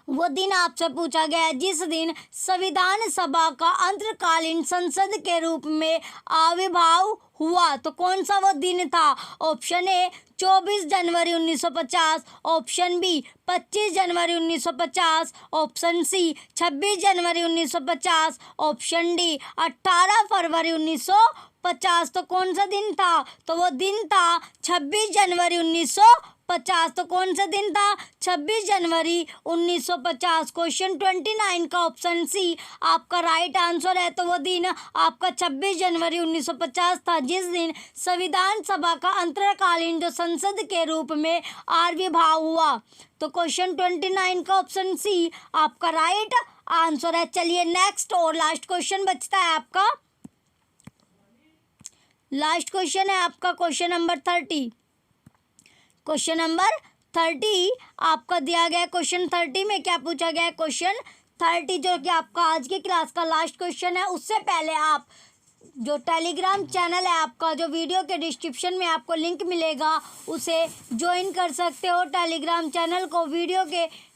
वो दिन आपसे पूछा गया है जिस दिन संविधान सभा का अंतरकालीन संसद के रूप में आविर्भाव हुआ। तो कौन सा वो दिन था? ऑप्शन ए 24 जनवरी 1950, ऑप्शन बी 25 जनवरी 1950, ऑप्शन सी 26 जनवरी 1950, ऑप्शन डी 18 फरवरी 1950। तो कौन सा दिन था? तो वो दिन था 26 जनवरी 1950। तो कौन सा दिन था? 26 जनवरी 1950। क्वेश्चन 29 का ऑप्शन सी आपका राइट आंसर है। तो वो दिन आपका 26 जनवरी 1950 था जिस दिन संविधान सभा का अंतरकालीन जो संसद के रूप में आविर्भाव हुआ। तो क्वेश्चन 29 का ऑप्शन सी आपका राइट आंसर है। चलिए नेक्स्ट और लास्ट क्वेश्चन बचता है आपका। लास्ट क्वेश्चन है आपका क्वेश्चन नंबर 30। क्वेश्चन नंबर 30 आपका दिया गया। क्वेश्चन 30 में क्या पूछा गया है? क्वेश्चन 30 जो कि आपका आज की क्लास का लास्ट क्वेश्चन है। उससे पहले आप जो टेलीग्राम चैनल है आपका, जो वीडियो के डिस्क्रिप्शन में आपको लिंक मिलेगा, उसे ज्वाइन कर सकते हो। टेलीग्राम चैनल को वीडियो के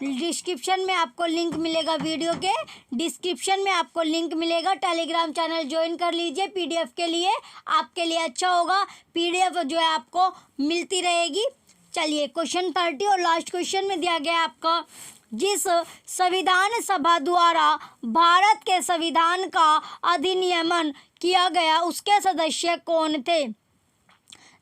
डिस्क्रिप्शन में आपको लिंक मिलेगा, वीडियो के डिस्क्रिप्शन में आपको लिंक मिलेगा। टेलीग्राम चैनल ज्वाइन कर लीजिए। पीडीएफ के लिए आपके लिए अच्छा होगा, पीडीएफ जो है आपको मिलती रहेगी। चलिए क्वेश्चन 30 और लास्ट क्वेश्चन में दिया गया आपका, जिस संविधान सभा द्वारा भारत के संविधान का अधिनियमन किया गया उसके सदस्य कौन थे?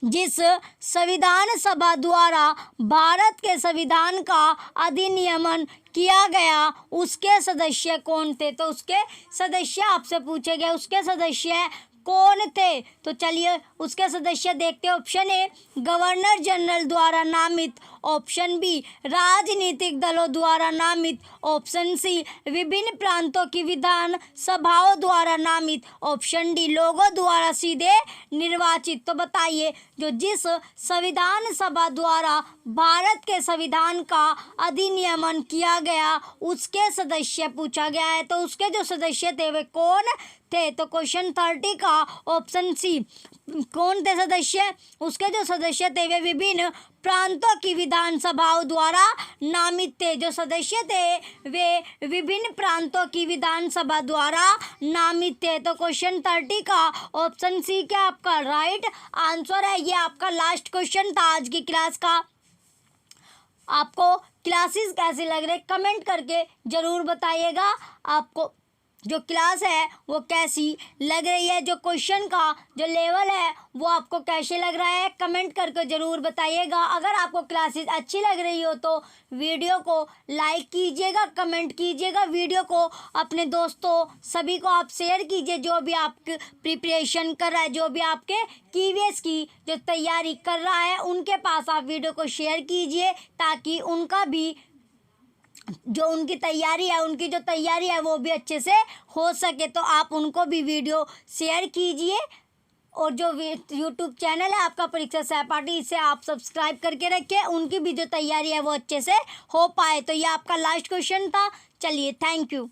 जिस संविधान सभा द्वारा भारत के संविधान का अधिनियमन किया गया उसके सदस्य कौन थे? तो उसके सदस्य आपसे पूछे गए, उसके सदस्य कौन थे? तो चलिए उसके सदस्य देखते हैं। ऑप्शन ए गवर्नर जनरल द्वारा नामित, ऑप्शन बी राजनीतिक दलों द्वारा नामित, ऑप्शन सी विभिन्न प्रांतों की विधान सभाओं द्वारा नामित, ऑप्शन डी लोगों द्वारा सीधे निर्वाचित। तो बताइए, जो जिस संविधान सभा द्वारा भारत के संविधान का अधिनियमन किया गया उसके सदस्य पूछा गया है। तो उसके जो सदस्य थे वे कौन थे? तो क्वेश्चन 30 का ऑप्शन सी कौन थे सदस्य? उसके जो सदस्य थे वे विभिन्न प्रांतों की विधानसभाओं द्वारा नामित थे। जो सदस्य थे वे विभिन्न प्रांतों की विधानसभा द्वारा नामित थे। तो क्वेश्चन 30 का ऑप्शन सी क्या आपका राइट आंसर है। ये आपका लास्ट क्वेश्चन था आज की क्लास का। आपको क्लासेस कैसी लग रही कमेंट करके ज़रूर बताइएगा। आपको जो क्लास है वो कैसी लग रही है, जो क्वेश्चन का जो लेवल है वो आपको कैसे लग रहा है, कमेंट करके ज़रूर बताइएगा। अगर आपको क्लासेस अच्छी लग रही हो तो वीडियो को लाइक कीजिएगा, कमेंट कीजिएगा, वीडियो को अपने दोस्तों सभी को आप शेयर कीजिए। जो भी आप प्रिपरेशन कर रहा है, जो भी आपके कीवीएस की जो तैयारी कर रहा है, उनके पास आप वीडियो को शेयर कीजिए ताकि उनका भी जो उनकी तैयारी है, उनकी जो तैयारी है वो भी अच्छे से हो सके। तो आप उनको भी वीडियो शेयर कीजिए। और जो यूट्यूब चैनल है आपका परीक्षा सहपाठी, इसे आप सब्सक्राइब करके रखिए, उनकी भी जो तैयारी है वो अच्छे से हो पाए। तो ये आपका लास्ट क्वेश्चन था। चलिए थैंक यू।